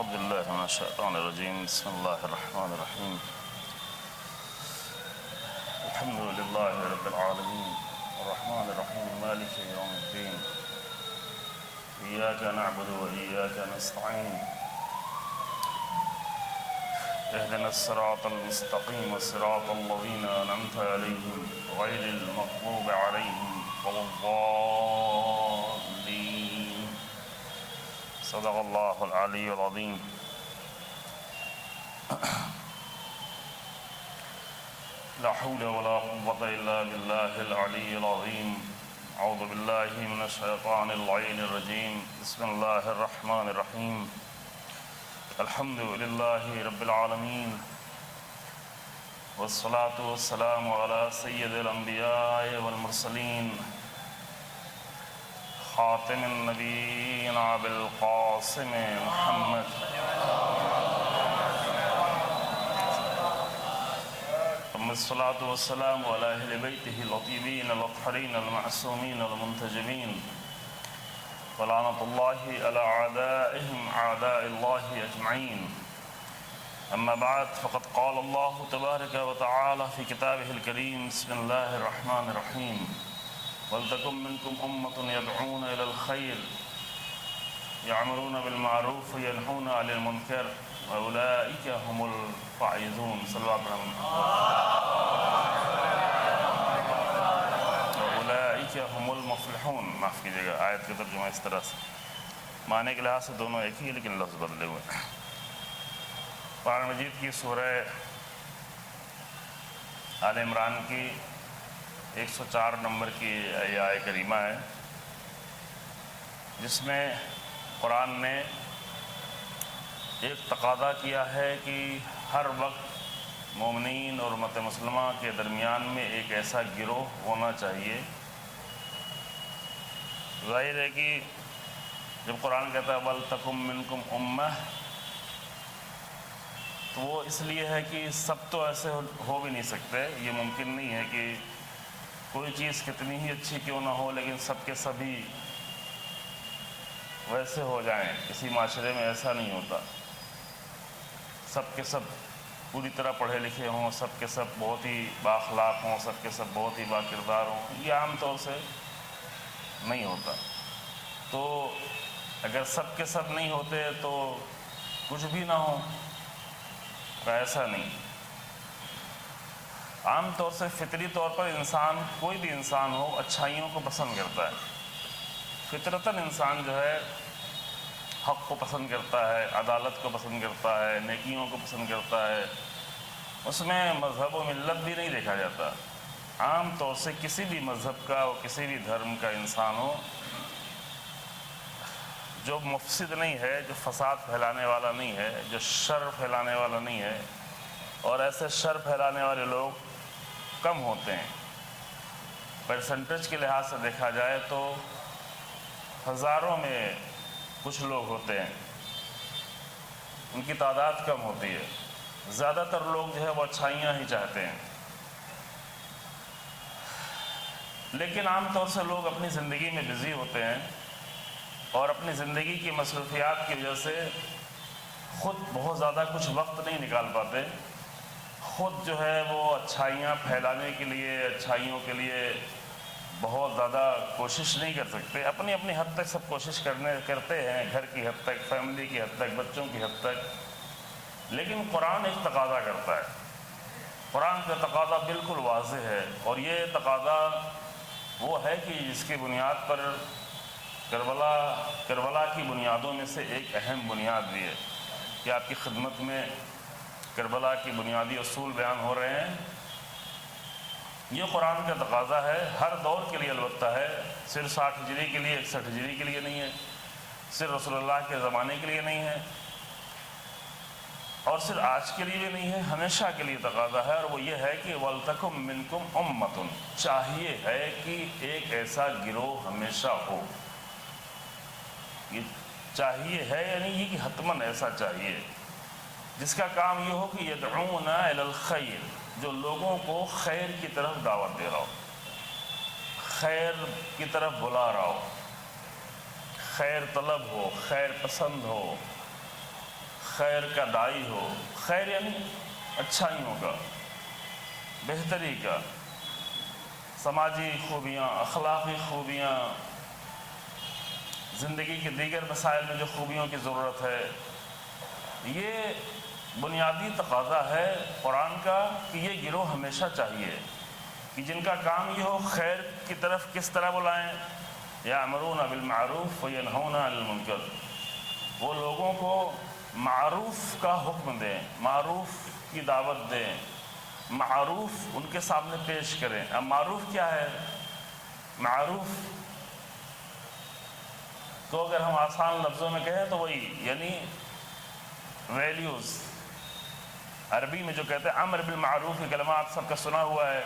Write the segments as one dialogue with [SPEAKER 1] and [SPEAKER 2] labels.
[SPEAKER 1] أعوذ بالله من الشيطان الرجيم. بسم الله الرحمن الرحيم. الحمد لله رب العالمين الرحمن الرحيم مالك يوم الدين. إياك نعبد وإياك نستعين. اهدنا الصراط المستقيم صراط الذين أنعمت عليهم غير المغضوب عليهم ولا الضالين. صدق الله العلي العظيم. لا حول ولا قوة إلا بالله العلي العظيم. أعوذ بالله من الشيطان اللعين الرجيم. بسم الله الرحمن الرحيم. الحمد لله رب العالمين والصلاة والسلام على سيد الأنبياء والمرسلين خاتم النبيين أبي القاسم محمد الصلاة والسلام على أهل بيته الطيبين الأطهرين المعصومين المنتجبين ولعنة الله على أعدائهم أعداء الله أجمعين. أما بعد فقد قال الله تبارك وتعالى في كتابه الكريم. بسم الله الرحمن الرحيم. ولتكن منكم أمة يدعون إلى الخير يأمرون بالمعروف وينهون عن المنكر وأولئك هم الفائزون. صلی اللہ علیہ وسلم. وأولئك هم المفلحون. معاف کیجیے گا، آیت کا ترجمہ اس طرح سے، معنی کے لحاظ سے دونوں ایک ہی لیکن لفظ بدلے ہوئے. قرآن مجید کی سورہ آل عمران کی 104 نمبر کی آیہ کریمہ ہے، جس میں قرآن نے ایک تقاضا کیا ہے کہ ہر وقت مومنین اور امت مسلمہ کے درمیان میں ایک ایسا گروہ ہونا چاہیے. ظاہر ہے کہ جب قرآن کہتا ہے وَلْتَكُمْ مِنْكُمْ أُمَّةٌ، تو وہ اس لیے ہے کہ سب تو ایسے ہو بھی نہیں سکتے. یہ ممکن نہیں ہے کہ کوئی چیز کتنی ہی اچھی کیوں نہ ہو لیکن سب کے سبھی ویسے ہو جائیں. کسی معاشرے میں ایسا نہیں ہوتا. سب کے سب پوری طرح پڑھے لکھے ہوں، سب کے سب بہت ہی بااخلاق ہوں، سب کے سب بہت ہی باکردار ہوں. یہ عام طور سے نہیں ہوتا. تو اگر سب کے سب نہیں ہوتے تو کچھ بھی نہ ہو، تو ایسا نہیں. عام طور سے فطری طور پر انسان، کوئی بھی انسان ہو، اچھائیوں کو پسند کرتا ہے. فطرتاً انسان جو ہے حق کو پسند کرتا ہے، عدالت کو پسند کرتا ہے، نیکیوں کو پسند کرتا ہے. اس میں مذہب و ملت بھی نہیں دیکھا جاتا. عام طور سے کسی بھی مذہب کا اور کسی بھی دھرم کا انسان ہو، جو مفسد نہیں ہے، جو فساد پھیلانے والا نہیں ہے، جو شر پھیلانے والا نہیں ہے، اور ایسے شر پھیلانے والے لوگ کم ہوتے ہیں. پرسنٹیج کے لحاظ سے دیکھا جائے تو ہزاروں میں کچھ لوگ ہوتے ہیں، ان کی تعداد کم ہوتی ہے. زیادہ تر لوگ جو ہے وہ اچھائیاں ہی چاہتے ہیں. لیکن عام طور سے لوگ اپنی زندگی میں بزی ہوتے ہیں اور اپنی زندگی کی مصروفیات کی وجہ سے خود بہت زیادہ کچھ وقت نہیں نکال پاتے. خود جو ہے وہ اچھائیاں پھیلانے کے لیے، اچھائیوں کے لیے بہت زیادہ کوشش نہیں کر سکتے. اپنی اپنی حد تک سب کوشش کرتے ہیں، گھر کی حد تک، فیملی کی حد تک، بچوں کی حد تک. لیکن قرآن ایک تقاضا کرتا ہے. قرآن کا تقاضا بالکل واضح ہے، اور یہ تقاضا وہ ہے کہ جس کی بنیاد پر کربلا کی بنیادوں میں سے ایک اہم بنیاد بھی ہے کہ آپ کی خدمت میں کربلا کی بنیادی اصول بیان ہو رہے ہیں. یہ قرآن کا تقاضا ہے، ہر دور کے لیے البتہ ہے. صرف 60 ہجری کے لیے، 61 ہجری کے لیے نہیں ہے، صرف رسول اللہ کے زمانے کے لیے نہیں ہے، اور صرف آج کے لیے بھی نہیں ہے، ہمیشہ کے لیے تقاضا ہے. اور وہ یہ ہے کہ وَلْتَكُمْ مِنْكُمْ أُمَّةٌ، چاہیے ہے کہ ایک ایسا گروہ ہمیشہ ہو. یہ چاہیے ہے یعنی یہ کہ حتماً ایسا چاہیے جس کا کام یہ ہو کہ يَدْعُونَ إِلَى الْخَيْرِ، جو لوگوں کو خیر کی طرف دعوت دے رہا ہو، خیر کی طرف بلا رہا ہو، خیر طلب ہو، خیر پسند ہو، خیر کا داعی ہو، خیر یعنی اچھائیوں کا، بہتری کا، سماجی خوبیاں، اخلاقی خوبیاں، زندگی کے دیگر مسائل میں جو خوبیوں کی ضرورت ہے، یہ بنیادی تقاضا ہے قرآن کا کہ یہ گروہ ہمیشہ چاہیے کہ جن کا کام یہ ہو خیر کی طرف کس طرح بلائیں، یأمرون بالمعروف وینہون عن المنکر، وہ لوگوں کو معروف کا حکم دیں، معروف کی دعوت دیں، معروف ان کے سامنے پیش کریں۔ اب معروف کیا ہے؟ معروف تو اگر ہم آسان لفظوں میں کہیں تو وہی یعنی ویلیوز، عربی میں جو کہتے ہیں امر بالمعروف کے کلمات سب کا سنا ہوا ہے،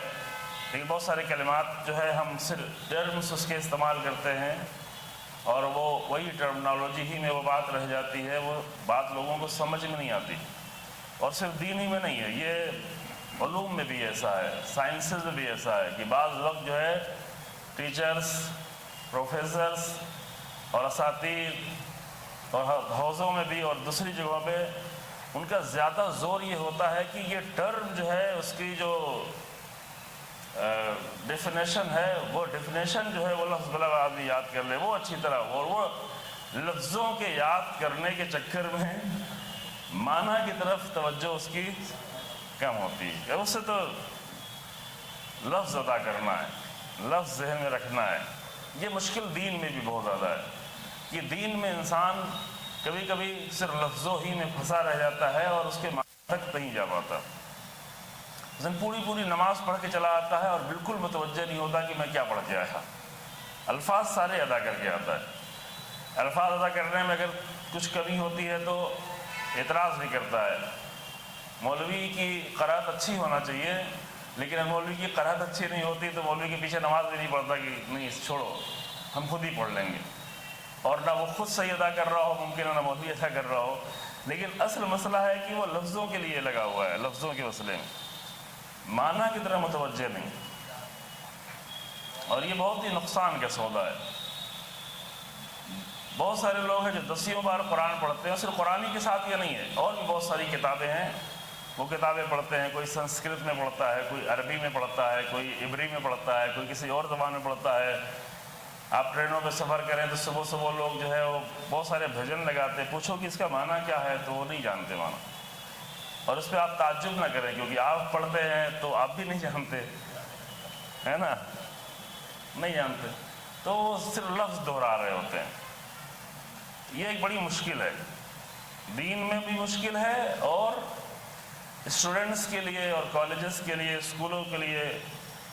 [SPEAKER 1] لیکن بہت سارے کلمات جو ہے ہم صرف ٹرمز اس کے استعمال کرتے ہیں اور وہ وہی ٹرمنالوجی ہی میں وہ بات رہ جاتی ہے، وہ بات لوگوں کو سمجھ میں نہیں آتی۔ اور صرف دین ہی میں نہیں ہے، یہ علوم میں بھی ایسا ہے، سائنسز میں بھی ایسا ہے کہ بعض وقت جو ہے ٹیچرز، پروفیسرز اور اساتذہ اور حوضوں میں بھی اور دوسری جگہوں پہ ان کا زیادہ زور یہ ہوتا ہے کہ یہ ٹرم جو ہے اس کی جو ڈیفینیشن ہے، وہ ڈیفینیشن جو ہے وہ لفظ بلا آدمی یاد کر لے وہ اچھی طرح، اور وہ لفظوں کے یاد کرنے کے چکر میں معنی کی طرف توجہ اس کی کم ہوتی ہے۔ اس سے تو لفظ ادا کرنا ہے، لفظ ذہن میں رکھنا ہے، یہ مشکل دین میں بھی بہت زیادہ ہے کہ دین میں انسان کبھی کبھی صرف لفظوں ہی میں پھنسا رہ جاتا ہے اور اس کے معنی تک نہیں جا پاتا۔ پوری نماز پڑھ کے چلا آتا ہے اور بالکل متوجہ نہیں ہوتا کہ میں کیا پڑھ کے آیا، الفاظ سارے ادا کر کے آتا ہے، الفاظ ادا کرنے میں اگر کچھ کمی ہوتی ہے تو اعتراض نہیں کرتا ہے۔ مولوی کی قرأت اچھی ہونا چاہیے، لیکن اگر مولوی کی قرأت اچھی نہیں ہوتی تو مولوی کے پیچھے نماز بھی نہیں پڑھتا کہ نہیں چھوڑو ہم خود ہی پڑھ لیں گے، اور نہ وہ خود صحیح ادا کر رہا ہو ممکن ہے نہ مولوی ادا کر رہا ہو، لیکن اصل مسئلہ ہے کہ وہ لفظوں کے لیے لگا ہوا ہے، لفظوں کے مسئلے میں معنی کی طرح متوجہ نہیں، اور یہ بہت ہی نقصان کا سودا ہے۔ بہت سارے لوگ ہیں جو دسیوں بار قرآن پڑھتے ہیں، صرف قرآن ہی کے ساتھ یہ نہیں ہے، اور بھی بہت ساری کتابیں ہیں، وہ کتابیں پڑھتے ہیں، کوئی سنسکرت میں پڑھتا ہے، کوئی عربی میں پڑھتا ہے، کوئی عبری میں پڑھتا ہے، کوئی کسی اور زبان میں پڑھتا ہے۔ آپ ٹرینوں پہ سفر کریں تو صبح صبح لوگ جو ہے وہ بہت سارے بھجن لگاتے ہیں، پوچھو کہ اس کا معنی کیا ہے تو وہ نہیں جانتے معنی، اور اس پہ آپ تعجب نہ کریں کیونکہ آپ پڑھتے ہیں تو آپ بھی نہیں جانتے، ہے نا، نہیں جانتے، تو وہ صرف لفظ دہرا رہے ہوتے ہیں۔ یہ ایک بڑی مشکل ہے، دین میں بھی مشکل ہے اور اسٹوڈنٹس کے لیے اور کالجز کے لیے، اسکولوں کے لیے،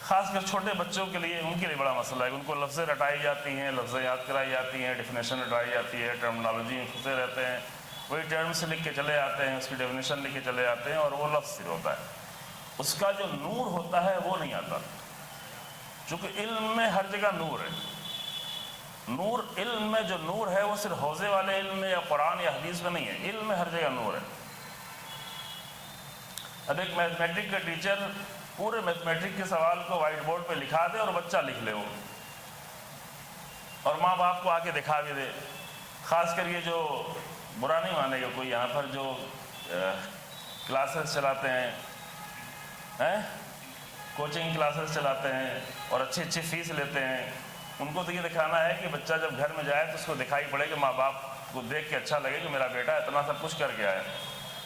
[SPEAKER 1] خاص کر چھوٹے بچوں کے لیے ان کے لیے بڑا مسئلہ ہے۔ ان کو لفظیں رٹائی جاتی ہیں، لفظیں یاد کرائی جاتی ہیں، ڈیفینیشن رٹائی جاتی ہے، ٹرمنالوجی میں پھنسے رہتے ہیں، وہی ٹرمس لکھ کے چلے آتے ہیں، اس کی ڈیفینیشن لکھ کے چلے آتے ہیں، اور وہ لفظ صرف ہوتا ہے، اس کا جو نور ہوتا ہے وہ نہیں آتا، چونکہ علم میں ہر جگہ نور ہے۔ نور علم میں جو نور ہے وہ صرف حوزے والے علم میں یا قرآن یا حدیث میں نہیں ہے، علم میں ہر جگہ نور ہے۔ اب ایک میتھمیٹک کا ٹیچر پورے میتھمیٹک کے سوال کو وائٹ بورڈ پہ لکھا دے اور بچہ لکھ لے وہ، اور ماں باپ کو آ کے دکھا بھی دے، خاص کر یہ جو برا نہیں مانے گا کوئی یہاں پر جو کلاسز چلاتے ہیں، کوچنگ کلاسز چلاتے ہیں اور اچھی فیس لیتے ہیں، ان کو تو یہ دکھانا ہے کہ بچہ جب گھر میں جائے تو اس کو دکھائی پڑے کہ ماں باپ کو دیکھ کے اچھا لگے کہ میرا بیٹا اتنا سب کچھ کر کے آیا۔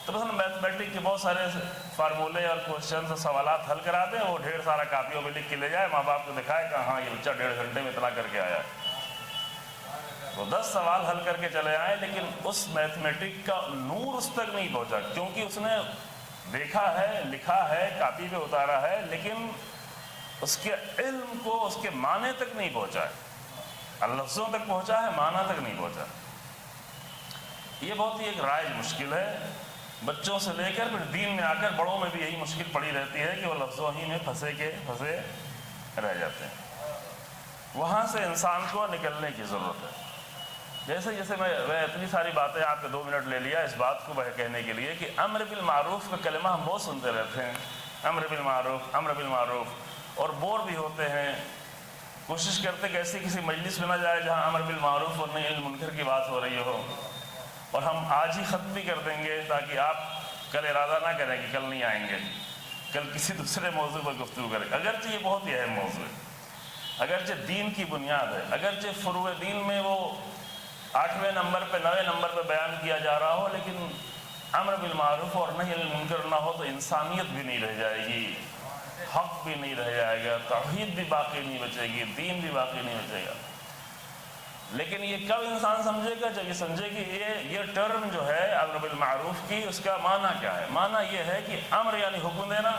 [SPEAKER 1] تو مثلا میتھمیٹک کے بہت سارے فارمولے اور کوشچنز اور سوالات حل کرا دیں، وہ ڈھیر سارا کاپیوں پہ لکھ کے لے جائے، ماں باپ کو دکھائے کہ ہاں یہ بچہ 1.5 گھنٹے میں اتنا کر کے آیا، تو 10 سوال حل کر کے چلے آئے، لیکن اس میتھمیٹک کا نور اس تک نہیں پہنچا، کیونکہ اس نے دیکھا ہے، لکھا ہے، کاپی پہ اتارا ہے، لیکن اس کے علم کو، اس کے معنی تک نہیں پہنچا ہے، لفظوں تک پہنچا ہے، معنی تک نہیں پہنچا۔ یہ بہت ہی ایک رائج مشکل ہے، بچوں سے لے کر پھر دین میں آ کر بڑوں میں بھی یہی مشکل پڑی رہتی ہے کہ وہ لفظوں ہی میں پھنسے رہ جاتے ہیں۔ وہاں سے انسان کو نکلنے کی ضرورت ہے۔ جیسے میں اتنی ساری باتیں آپ کے 2 منٹ لے لیا اس بات کو کہنے کے لیے کہ امر بالمعروف کا کلمہ ہم بہت سنتے رہتے ہیں، امر بالمعروف، امر بالمعروف، اور بور بھی ہوتے ہیں، کوشش کرتے کہ ایسی کسی مجلس میں نہ جائے جہاں امر بالمعروف اور نہی عن المنکر کی بات ہو رہی ہو، اور ہم آج ہی ختم بھی کر دیں گے تاکہ آپ کل ارادہ نہ کریں کہ کل نہیں آئیں گے، کل کسی دوسرے موضوع پر گفتگو کریں۔ اگرچہ یہ بہت ہی اہم موضوع ہے، اگرچہ دین کی بنیاد ہے، اگرچہ فروع دین میں وہ 8ویں نمبر پہ 9ویں نمبر پہ بیان کیا جا رہا ہو، لیکن امر بالمعروف اور نہی عن المنکر نہ ہو تو انسانیت بھی نہیں رہ جائے گی، حق بھی نہیں رہ جائے گا، توحید بھی باقی نہیں بچے گی، دین بھی باقی نہیں بچے گا۔ لیکن یہ کب انسان سمجھے گا؟ جب یہ سمجھے کہ یہ ٹرم جو ہے امر بالمعروف کی، اس کا معنی کیا ہے۔ معنی یہ ہے کہ امر یعنی حکم دینا،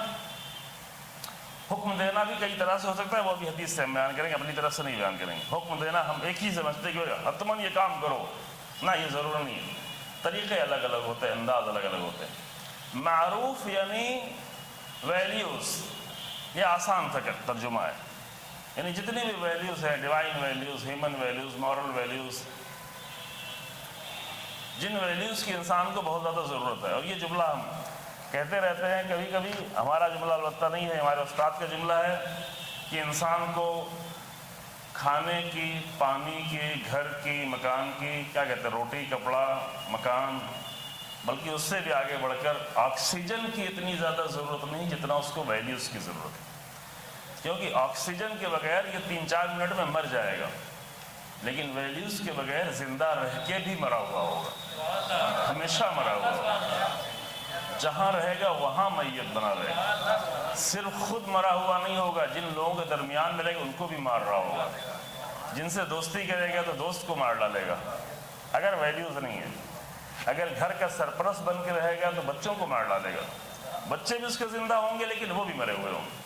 [SPEAKER 1] حکم دینا بھی کئی طرح سے ہو سکتا ہے، وہ بھی حدیث سے ہم بیان کریں گے، اپنی طرف سے نہیں بیان کریں گے۔ حکم دینا ہم ایک ہی سمجھتے کہ حتماً یہ کام کرو، نہ، یہ ضرور نہیں ہے، طریقے الگ الگ ہوتے ہیں، انداز الگ الگ ہوتے ہیں۔ معروف یعنی ویلیوز، یہ آسان سا ترجمہ ہے، یعنی جتنی بھی ویلیوز ہیں، divine values, human values, moral values, جن ویلیوز کی انسان کو بہت زیادہ ضرورت ہے۔ اور یہ جملہ ہم کہتے رہتے ہیں، کبھی کبھی ہمارا جملہ البتہ نہیں ہے، ہمارے استاد کا جملہ ہے کہ انسان کو کھانے کی، پانی کی، گھر کی، مکان کی، کیا کہتے ہیں، روٹی، کپڑا، مکان، بلکہ اس سے بھی آگے بڑھ کر آکسیجن کی اتنی زیادہ ضرورت نہیں جتنا اس کو ویلیوز کی ضرورت ہے، کیونکہ آکسیجن کے بغیر یہ 3-4 منٹ میں مر جائے گا، لیکن ویلیوز کے بغیر زندہ رہ کے بھی مرا ہوا ہوگا، ہمیشہ مرا ہوا ہوگا، جہاں رہے گا وہاں میت بنا رہے گا، صرف خود مرا ہوا نہیں ہوگا، جن لوگوں کے درمیان میں رہے گا ان کو بھی مار رہا ہوگا، جن سے دوستی کرے گا تو دوست کو مار ڈالے گا اگر ویلیوز نہیں ہے، اگر گھر کا سرپرست بن کے رہے گا تو بچوں کو مار ڈالے گا، بچے بھی اس کے زندہ ہوں گے لیکن وہ بھی مرے ہوئے ہوں گے۔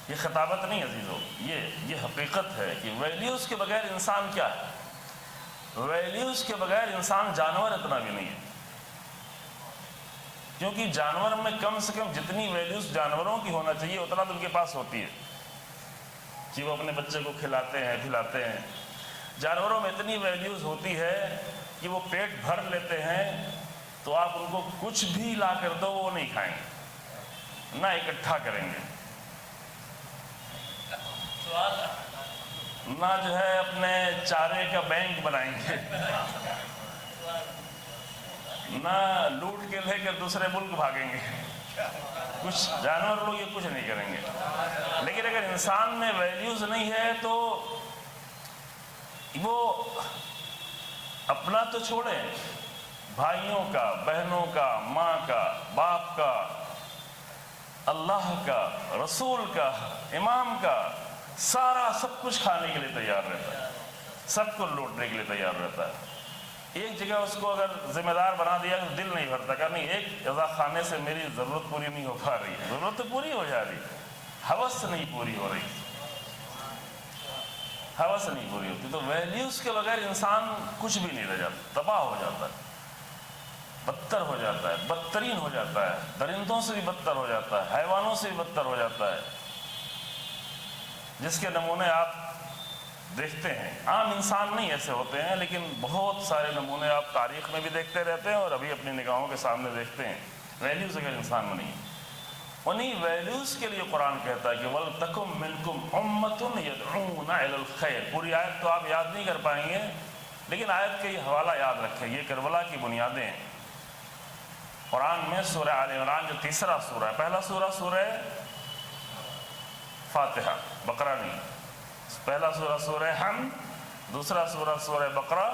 [SPEAKER 1] یہ خطابت نہیں عزیزو، یہ حقیقت ہے کہ ویلیوز کے بغیر انسان کیا ہے، ویلیوز کے بغیر انسان جانور اتنا بھی نہیں ہے، کیونکہ جانور میں کم سے کم جتنی ویلیوز جانوروں کی ہونا چاہیے اتنا تو ان کے پاس ہوتی ہے کہ وہ اپنے بچے کو کھلاتے ہیں، پلاتے ہیں۔ جانوروں میں اتنی ویلیوز ہوتی ہے کہ وہ پیٹ بھر لیتے ہیں تو آپ ان کو کچھ بھی لا کر دو وہ نہیں کھائیں گے، نہ اکٹھا کریں گے، نہ جو ہے اپنے چارے کا بینک بنائیں گے، نہ لوٹ کے لے کر دوسرے ملک بھاگیں گے، کچھ جانور لوگ یہ کچھ نہیں کریں گے۔ لیکن اگر انسان میں ویلیوز نہیں ہے تو وہ اپنا تو چھوڑیں، بھائیوں کا، بہنوں کا، ماں کا، باپ کا، اللہ کا، رسول کا، امام کا، سارا سب کچھ کھانے کے لیے تیار رہتا ہے، سب کو لوٹنے کے لیے تیار رہتا ہے۔ ایک جگہ اس کو اگر ذمہ دار بنا دیا تو دل نہیں بھرتا کہ نہیں، ایک غذا کھانے سے میری ضرورت پوری نہیں ہو پا رہی ہے، ضرورت تو پوری ہو جا رہی، ہوس نہیں پوری ہو رہی، ہوس نہیں پوری ہوتی۔ تو ویلیوز کے بغیر انسان کچھ بھی نہیں رہ جاتا، تباہ ہو جاتا ہے، بدتر ہو جاتا ہے، بدترین ہو جاتا ہے، درندوں سے بھی بدتر ہو جاتا ہے، حیوانوں سے بھی بدتر ہو جاتا ہے، جس کے نمونے آپ دیکھتے ہیں۔ عام انسان نہیں ایسے ہوتے ہیں، لیکن بہت سارے نمونے آپ تاریخ میں بھی دیکھتے رہتے ہیں اور ابھی اپنی نگاہوں کے سامنے دیکھتے ہیں۔ ویلیوز اگر انسان میں نہیں، انہی ویلیوز کے لیے قرآن کہتا ہے کہ وَلْتَكُمْ مِنْكُمْ أُمَّةٌ يَدْعُونَ إِلَى الْخَيْرِ۔ پوری آیت تو آپ یاد نہیں کر پائیں گے، لیکن آیت کا یہ حوالہ یاد رکھیں، یہ کربلا کی بنیادیں ہیں۔ قرآن میں سورہ آل عمران جو تیسرا سورہ ہے، پہلا سورہ سورہ فاتحہ، بقرہ نہیں، پہلا سورہ سورہ حمد، دوسرا سورہ سورہ بقرہ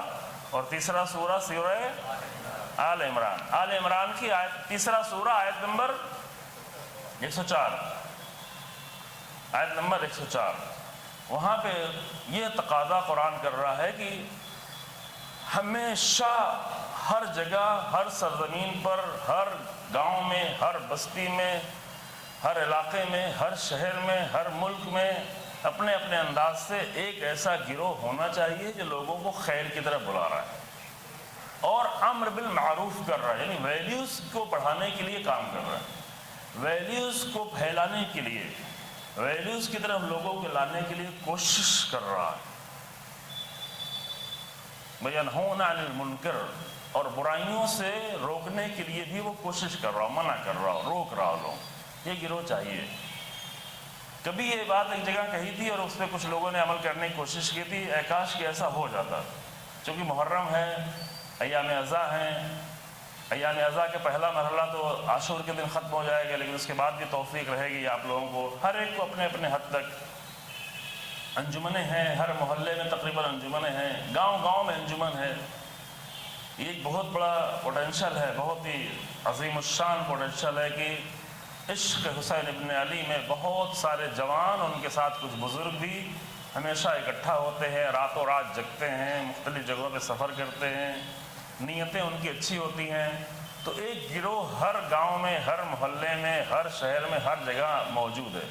[SPEAKER 1] اور تیسرا سورہ سورہ آل عمران۔ آل عمران کی آیت، تیسرا سورہ آیت نمبر 104، آیت نمبر 104، وہاں پہ یہ تقاضا قرآن کر رہا ہے کہ ہمیشہ ہر جگہ، ہر سرزمین پر، ہر گاؤں میں، ہر بستی میں، ہر علاقے میں، ہر شہر میں، ہر ملک میں اپنے اپنے انداز سے ایک ایسا گروہ ہونا چاہیے جو لوگوں کو خیر کی طرف بلا رہا ہے اور امر بالمعروف کر رہا ہے، یعنی ویلیوز کو بڑھانے کے لیے کام کر رہا ہے، ویلیوز کو پھیلانے کے لیے، ویلیوز کی طرف لوگوں کو لانے کے لیے کوشش کر رہا ہے۔ وَيَنْهُونَ عَنِ الْمُنْكَرِ، اور برائیوں سے روکنے کے لیے بھی وہ کوشش کر رہا ہو، منع کر رہا ہو، روک رہا ہو لوگ، یہ گروہ چاہیے۔ کبھی یہ بات ایک جگہ کہی تھی اور اس پہ کچھ لوگوں نے عمل کرنے کی کوشش کی تھی، اے کاش کہ ایسا ہو جاتا، چونکہ محرم ہے، ایام ازاں ہیں، ایام ازاں کے پہلا مرحلہ تو عاشور کے دن ختم ہو جائے گا، لیکن اس کے بعد بھی توفیق رہے گی آپ لوگوں کو، ہر ایک کو اپنے اپنے حد تک انجمنیں ہیں، ہر محلے میں تقریباً انجمنیں ہیں، گاؤں گاؤں میں انجمن ہے۔ یہ ایک بہت بڑا پوٹینشل ہے، بہت ہی عظیم الشان پوٹینشل ہے کہ عشق حسین ابن علی میں بہت سارے جوان، ان کے ساتھ کچھ بزرگ بھی ہمیشہ اکٹھا ہوتے ہیں، راتوں رات جگتے ہیں، مختلف جگہوں پہ سفر کرتے ہیں، نیتیں ان کی اچھی ہوتی ہیں۔ تو ایک گروہ ہر گاؤں میں، ہر محلے میں، ہر شہر میں، ہر جگہ موجود ہے۔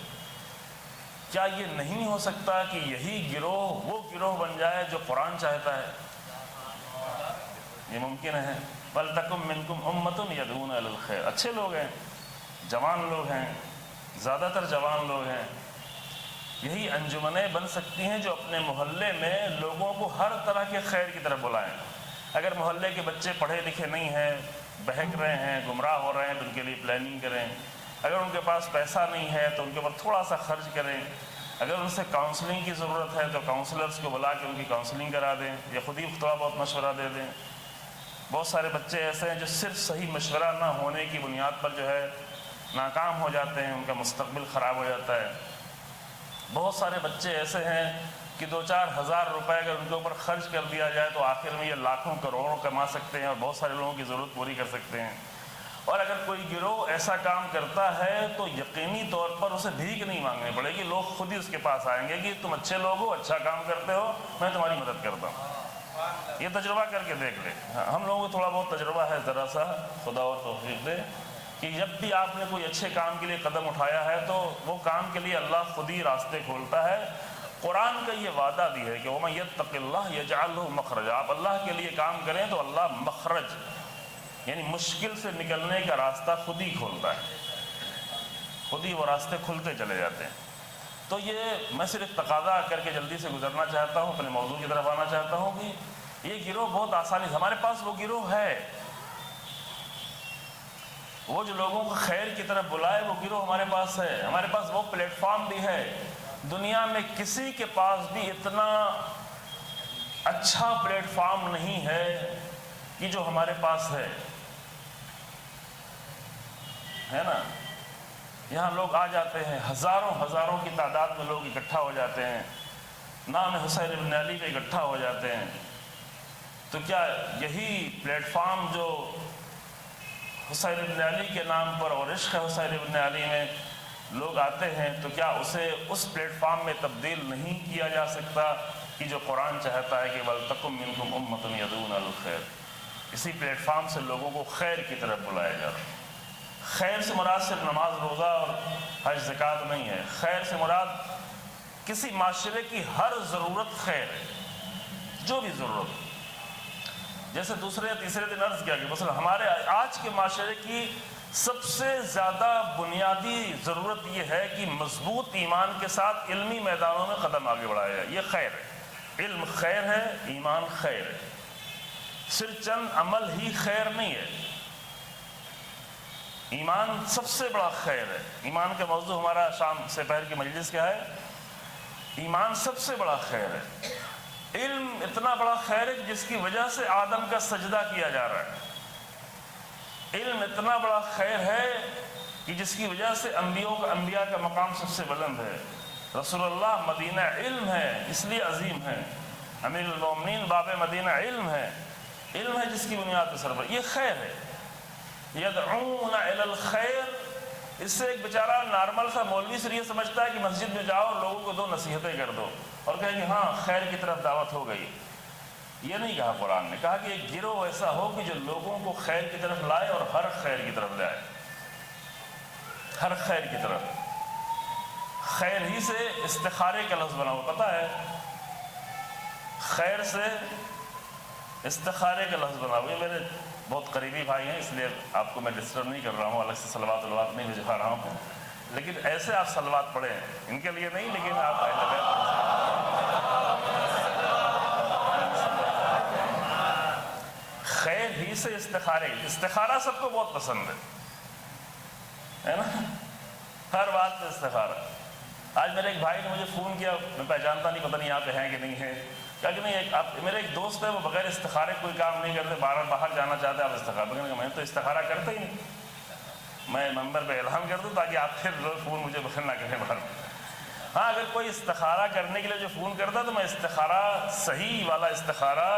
[SPEAKER 1] کیا یہ نہیں ہو سکتا کہ یہی گروہ وہ گروہ بن جائے جو قرآن چاہتا ہے؟ یہ ممکن ہے۔ وَلْتَكُن مِّنكُمْ أُمَّةٌ يَدْعُونَ إِلَى الْخَيْرِ، اچھے لوگ ہیں، جوان لوگ ہیں، زیادہ تر جوان لوگ ہیں، یہی انجمنیں بن سکتی ہیں جو اپنے محلے میں لوگوں کو ہر طرح کے خیر کی طرف بلائیں۔ اگر محلے کے بچے پڑھے لکھے نہیں ہیں، بہک رہے ہیں، گمراہ ہو رہے ہیں، تو ان کے لیے پلاننگ کریں۔ اگر ان کے پاس پیسہ نہیں ہے تو ان کے اوپر تھوڑا سا خرچ کریں۔ اگر ان سے کاؤنسلنگ کی ضرورت ہے تو کاؤنسلرز کو بلا کے ان کی کاؤنسلنگ کرا دیں، یا خود ہی تھوڑا بہت مشورہ دے دیں۔ بہت سارے بچے ایسے ہیں جو صرف صحیح مشورہ نہ ہونے کی بنیاد پر جو ہے ناکام ہو جاتے ہیں، ان کا مستقبل خراب ہو جاتا ہے۔ بہت سارے بچے ایسے ہیں کہ 2-4 ہزار روپے اگر ان کے اوپر خرچ کر دیا جائے تو آخر میں یہ لاکھوں کروڑوں کما سکتے ہیں اور بہت سارے لوگوں کی ضرورت پوری کر سکتے ہیں۔ اور اگر کوئی گروہ ایسا کام کرتا ہے تو یقینی طور پر اسے بھیک نہیں مانگنی پڑے گی، لوگ خود ہی اس کے پاس آئیں گے کہ تم اچھے لوگ ہو، اچھا کام کرتے ہو، میں تمہاری مدد کرتا ہوں۔ یہ تجربہ کر کے دیکھ لیں۔ ہم لوگوں کو تھوڑا بہت تجربہ ہے ذرا سا، خدا اور توفیق دے، کہ جب بھی آپ نے کوئی اچھے کام کے لیے قدم اٹھایا ہے تو وہ کام کے لیے اللہ خود ہی راستے کھولتا ہے۔ قرآن کا یہ وعدہ بھی ہے کہ وَمَن يَتَّقِ اللَّهَ يَجْعَلْ لَهُ مَخْرَجًا، آپ اللہ کے لیے کام کریں تو اللہ مخرج، یعنی مشکل سے نکلنے کا راستہ خود ہی کھولتا ہے، خود ہی وہ راستے کھلتے چلے جاتے ہیں۔ تو یہ میں صرف تقاضا کر کے جلدی سے گزرنا چاہتا ہوں، اپنے موضوع کی طرف آنا چاہتا ہوں کہ یہ گروہ بہت آسانی سے، ہمارے پاس وہ گروہ ہے، وہ جو لوگوں کو خیر کی طرف بلائے، وہ گروہ ہمارے پاس ہے۔ ہمارے پاس وہ پلیٹ فارم بھی ہے، دنیا میں کسی کے پاس بھی اتنا اچھا پلیٹ فارم نہیں ہے کہ جو ہمارے پاس ہے نا۔ یہاں لوگ آ جاتے ہیں، ہزاروں کی تعداد میں لوگ اکٹھا ہو جاتے ہیں، نام حسین ابن علی پہ اکٹھا ہو جاتے ہیں۔ تو کیا یہی پلیٹ فارم جو حسین ابن علی کے نام پر اور عشق حسین ابن علی میں لوگ آتے ہیں، تو کیا اسے اس پلیٹ فارم میں تبدیل نہیں کیا جا سکتا کہ جو قرآن چاہتا ہے کہ وَلْتَكُن مِّنكُمْ أُمَّةٌ يَدْعُونَ إِلَى الْخَيْرِ، اسی پلیٹ فارم سے لوگوں کو خیر کی طرف بلایا جاتا ہے۔ خیر سے مراد صرف نماز روزہ اور حج زکوٰۃ نہیں ہے، خیر سے مراد کسی معاشرے کی ہر ضرورت خیر ہے، جو بھی ضرورت۔ جیسے دوسرے یا تیسرے دن عرض کیا کہ مثلا ہمارے آج کے معاشرے کی سب سے زیادہ بنیادی ضرورت یہ ہے کہ مضبوط ایمان کے ساتھ علمی میدانوں میں قدم آگے بڑھایا جائے۔ یہ خیر ہے، علم خیر ہے، ایمان خیر ہے، صرف چند عمل ہی خیر نہیں ہے، ایمان سب سے بڑا خیر ہے۔ ایمان کا موضوع ہمارا شام سے پہر کی مجلس کیا ہے؟ ایمان سب سے بڑا خیر ہے۔ علم اتنا بڑا خیر ہے جس کی وجہ سے آدم کا سجدہ کیا جا رہا ہے۔ علم اتنا بڑا خیر ہے کہ جس کی وجہ سے انبیاء کا مقام سب سے بلند ہے۔ رسول اللہ مدینہ علم ہے اس لیے عظیم ہے، امیر المومنین باب مدینہ علم ہے جس کی بنیاد پر سربراہ، یہ خیر ہے۔ یدعون الی الخیر، اس سے ایک بیچارہ نارمل سا مولوی سے یہ سمجھتا ہے کہ مسجد میں جاؤ اور لوگوں کو 2 نصیحتیں کر دو اور کہیں کہ ہاں خیر کی طرف دعوت ہو گئی۔ یہ نہیں کہا قرآن نے، کہا کہ ایک گروہ ایسا ہو کہ جو لوگوں کو خیر کی طرف لائے اور ہر خیر کی طرف لائے، ہر خیر کی طرف۔ خیر ہی سے استخارے کا لفظ بنا ہوا، پتہ ہے خیر سے استخارے کا لفظ بنا ہوا۔ یہ میرے بہت قریبی بھائی ہیں، اس لیے آپ کو میں ڈسٹرب نہیں کر رہا ہوں، الگ سے صلوات نہیں بھجوا رہا ہوں، لیکن ایسے آپ صلوات پڑھیں، ان کے لیے نہیں، لیکن آپ خیر ہی سے استخارہ سب کو بہت پسند ہے نا، ہر بات پہ استخارہ۔ آج میرے ایک بھائی نے مجھے فون کیا، میں پہچانتا نہیں، پتہ نہیں یہاں پہ ہیں کہ نہیں ہے، کہا کہ نہیں، آپ میرے ایک دوست ہے وہ بغیر استخارے کوئی کام نہیں کرتے، باہر جانا چاہتے ہیں، آپ استخارہ کہا میں تو استخارہ کرتا ہی نہیں، میں ممبر پہ اعلان کر دوں تاکہ آپ پھر فون مجھے نہ کریں باہر۔ ہاں اگر کوئی استخارہ کرنے کے لیے جو فون کرتا تو میں استخارہ، صحیح والا استخارہ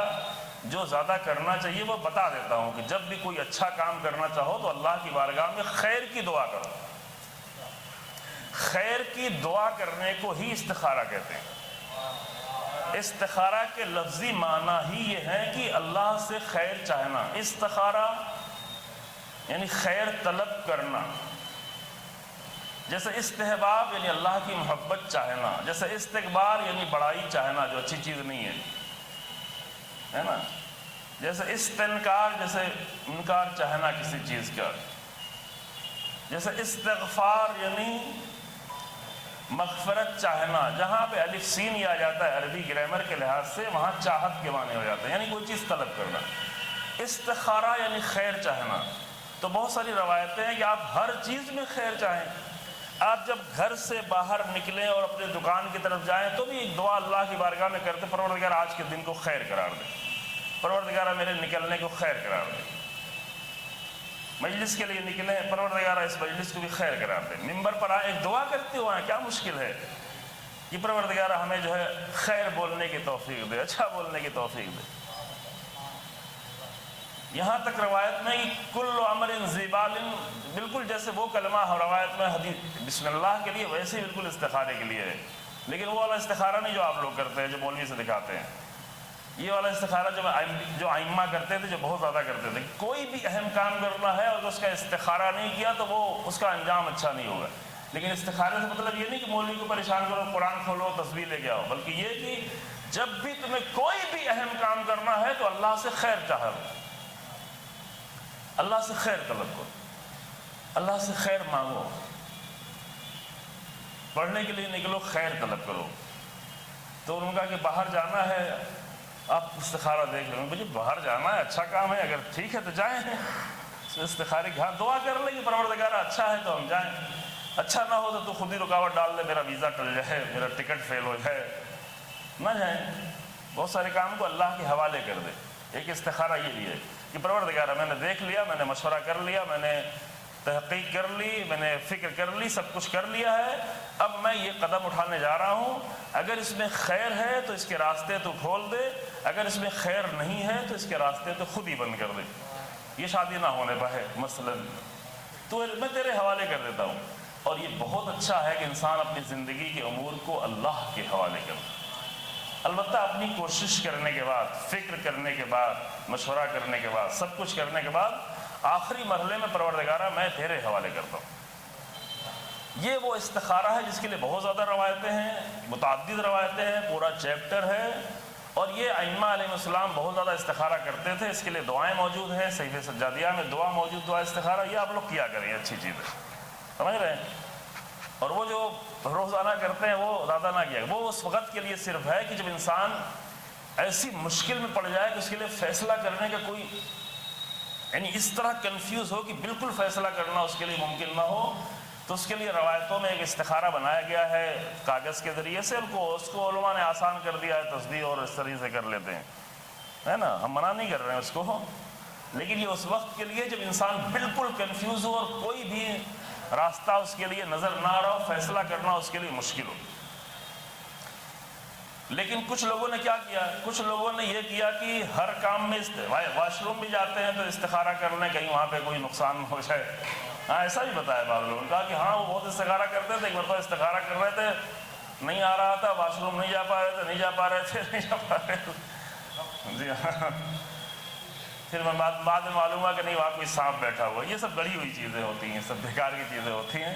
[SPEAKER 1] جو زیادہ کرنا چاہیے وہ بتا دیتا ہوں کہ جب بھی کوئی اچھا کام کرنا چاہو تو اللہ کی بارگاہ میں خیر کی دعا کرو۔ خیر کی دعا کرنے کو ہی استخارہ کہتے ہیں۔ استخارہ کے لفظی معنی ہی یہ ہے کہ اللہ سے خیر چاہنا۔ استخارہ یعنی خیر طلب کرنا، جیسے استحباب یعنی اللہ کی محبت چاہنا، جیسے استکبار یعنی بڑائی چاہنا جو اچھی چیز نہیں ہے نا، جیسے استنکار جیسے انکار چاہنا کسی چیز کا، جیسے استغفار یعنی مغفرت چاہنا، جہاں پہ الف سین یہ آ جاتا ہے عربی گرامر کے لحاظ سے وہاں چاہت کے معنی ہو جاتے ہیں، یعنی کوئی چیز طلب کرنا۔ استخارہ یعنی خیر چاہنا۔ تو بہت ساری روایتیں ہیں کہ آپ ہر چیز میں خیر چاہیں۔ آپ جب گھر سے باہر نکلیں اور اپنے دکان کی طرف جائیں تو بھی ایک دعا اللہ کی بارگاہ میں کرتے، پروردگار آج کے دن کو خیر قرار دے، پروردگار میرے نکلنے کو خیر قرار دے۔ مجلس کے لیے نکلیں، پروردگار اس مجلس کو بھی خیر قرار دے۔ ممبر پر آئے ایک دعا کرتے ہوئے کیا مشکل ہے کہ پروردگار ہمیں جو ہے خیر بولنے کی توفیق دے، اچھا بولنے کی توفیق دے۔ یہاں تک روایت میں کہ کل امر زبال، بالکل جیسے وہ کلمہ روایت میں حدیث بسم اللہ کے لیے ویسے ہی بالکل استخارے کے لیے ہے، لیکن وہ والا استخارہ نہیں جو آپ لوگ کرتے ہیں، جو مولوی سے دکھاتے ہیں۔ یہ والا استخارہ جو ائمہ کرتے تھے، جو بہت زیادہ کرتے تھے، کوئی بھی اہم کام کرنا ہے اور اس کا استخارہ نہیں کیا تو وہ اس کا انجام اچھا نہیں ہوگا۔ لیکن استخارے سے مطلب یہ نہیں کہ مولوی کو پریشان کرو، قرآن کھولو، تسبیح لے کے آؤ، بلکہ یہ کہ جب بھی تمہیں کوئی بھی اہم کام کرنا ہے تو اللہ سے خیر چاہو، اللہ سے خیر طلب کرو، اللہ سے خیر مانگو۔ پڑھنے کے لیے نکلو، خیر طلب کرو۔ تو انہوں نے کہا کہ باہر جانا ہے، آپ استخارہ دیکھ لیں۔ مجھے باہر جانا ہے، اچھا کام ہے، اگر ٹھیک ہے تو جائیں۔ استخارے کی ہاں دعا کر لیں کہ پروردگار اچھا ہے تو ہم جائیں، اچھا نہ ہو تو خود ہی رکاوٹ ڈال دے، میرا ویزا ٹل جائے، میرا ٹکٹ فیل ہو جائے، نہ جائیں۔ بہت سارے کام کو اللہ کے حوالے کر دے۔ ایک استخارہ یہ بھی ہے کہ پروردگار میں نے دیکھ لیا، میں نے مشورہ کر لیا، میں نے تحقیق کر لی، میں نے فکر کر لی، سب کچھ کر لیا ہے، اب میں یہ قدم اٹھانے جا رہا ہوں، اگر اس میں خیر ہے تو اس کے راستے تو کھول دے، اگر اس میں خیر نہیں ہے تو اس کے راستے تو خود ہی بند کر دے۔ یہ شادی نہ ہونے پائے مثلا تو میں تیرے حوالے کر دیتا ہوں۔ اور یہ بہت اچھا ہے کہ انسان اپنی زندگی کے امور کو اللہ کے حوالے کرے، البتہ اپنی کوشش کرنے کے بعد، فکر کرنے کے بعد، مشورہ کرنے کے بعد، سب کچھ کرنے کے بعد آخری مرحلے میں پروردگارہ میں تیرے حوالے کرتا ہوں۔ یہ وہ استخارہ ہے جس کے لیے بہت زیادہ روایتیں ہیں، متعدد روایتیں ہیں، پورا چیپٹر ہے، اور یہ ائمہ علیہ السلام بہت زیادہ استخارہ کرتے تھے۔ اس کے لیے دعائیں موجود ہیں، صحیفہ سجادیہ میں دعا موجود، دعا استخارہ، یہ آپ لوگ کیا کریں، اچھی چیز ہے، سمجھ رہے ہیں۔ اور وہ جو روزانہ کرتے ہیں وہ زیادہ نہ کیا، وہ اس وقت کے لیے صرف ہے کہ جب انسان ایسی مشکل میں پڑ جائے کہ اس کے لیے فیصلہ کرنے کا کوئی، یعنی اس طرح کنفیوز ہو کہ بالکل فیصلہ کرنا اس کے لیے ممکن نہ ہو، تو اس کے لیے روایتوں میں ایک استخارہ بنایا گیا ہے کاغذ کے ذریعے سے، اس کو علماء نے آسان کر دیا ہے، تسبیح اور اس طریقے سے کر لیتے ہیں، ہے نا، ہم منع نہیں کر رہے ہیں اس کو، لیکن یہ اس وقت کے لیے جب انسان بالکل کنفیوز ہو اور کوئی بھی راستہ اس کے لیے نظر نہ آ رہا ہو، فیصلہ کرنا اس کے لیے مشکل ہو۔ لیکن کچھ لوگوں نے کیا کیا، کچھ لوگوں نے یہ کیا کہ ہر کام میں واش روم بھی جاتے ہیں تو استخارہ کر لیں کہیں وہاں پہ کوئی نقصان ہو جائے۔ ہاں ایسا بھی بتایا بعض لوگوں نے، کہا کہ ہاں وہ بہت استخارہ کرتے تھے، ایک مرتبہ استخارہ کر رہے تھے، نہیں آ رہا تھا، واش روم نہیں جا پا رہے تھے، نہیں جا پا رہے تھے، جی ہاں، پھر میں بعد میں معلوم ہوا کہ نہیں وہاں کوئی سانپ بیٹھا ہوا۔ یہ سب گڑھی ہوئی چیزیں ہوتی ہیں، سب بیکار کی چیزیں ہوتی ہیں،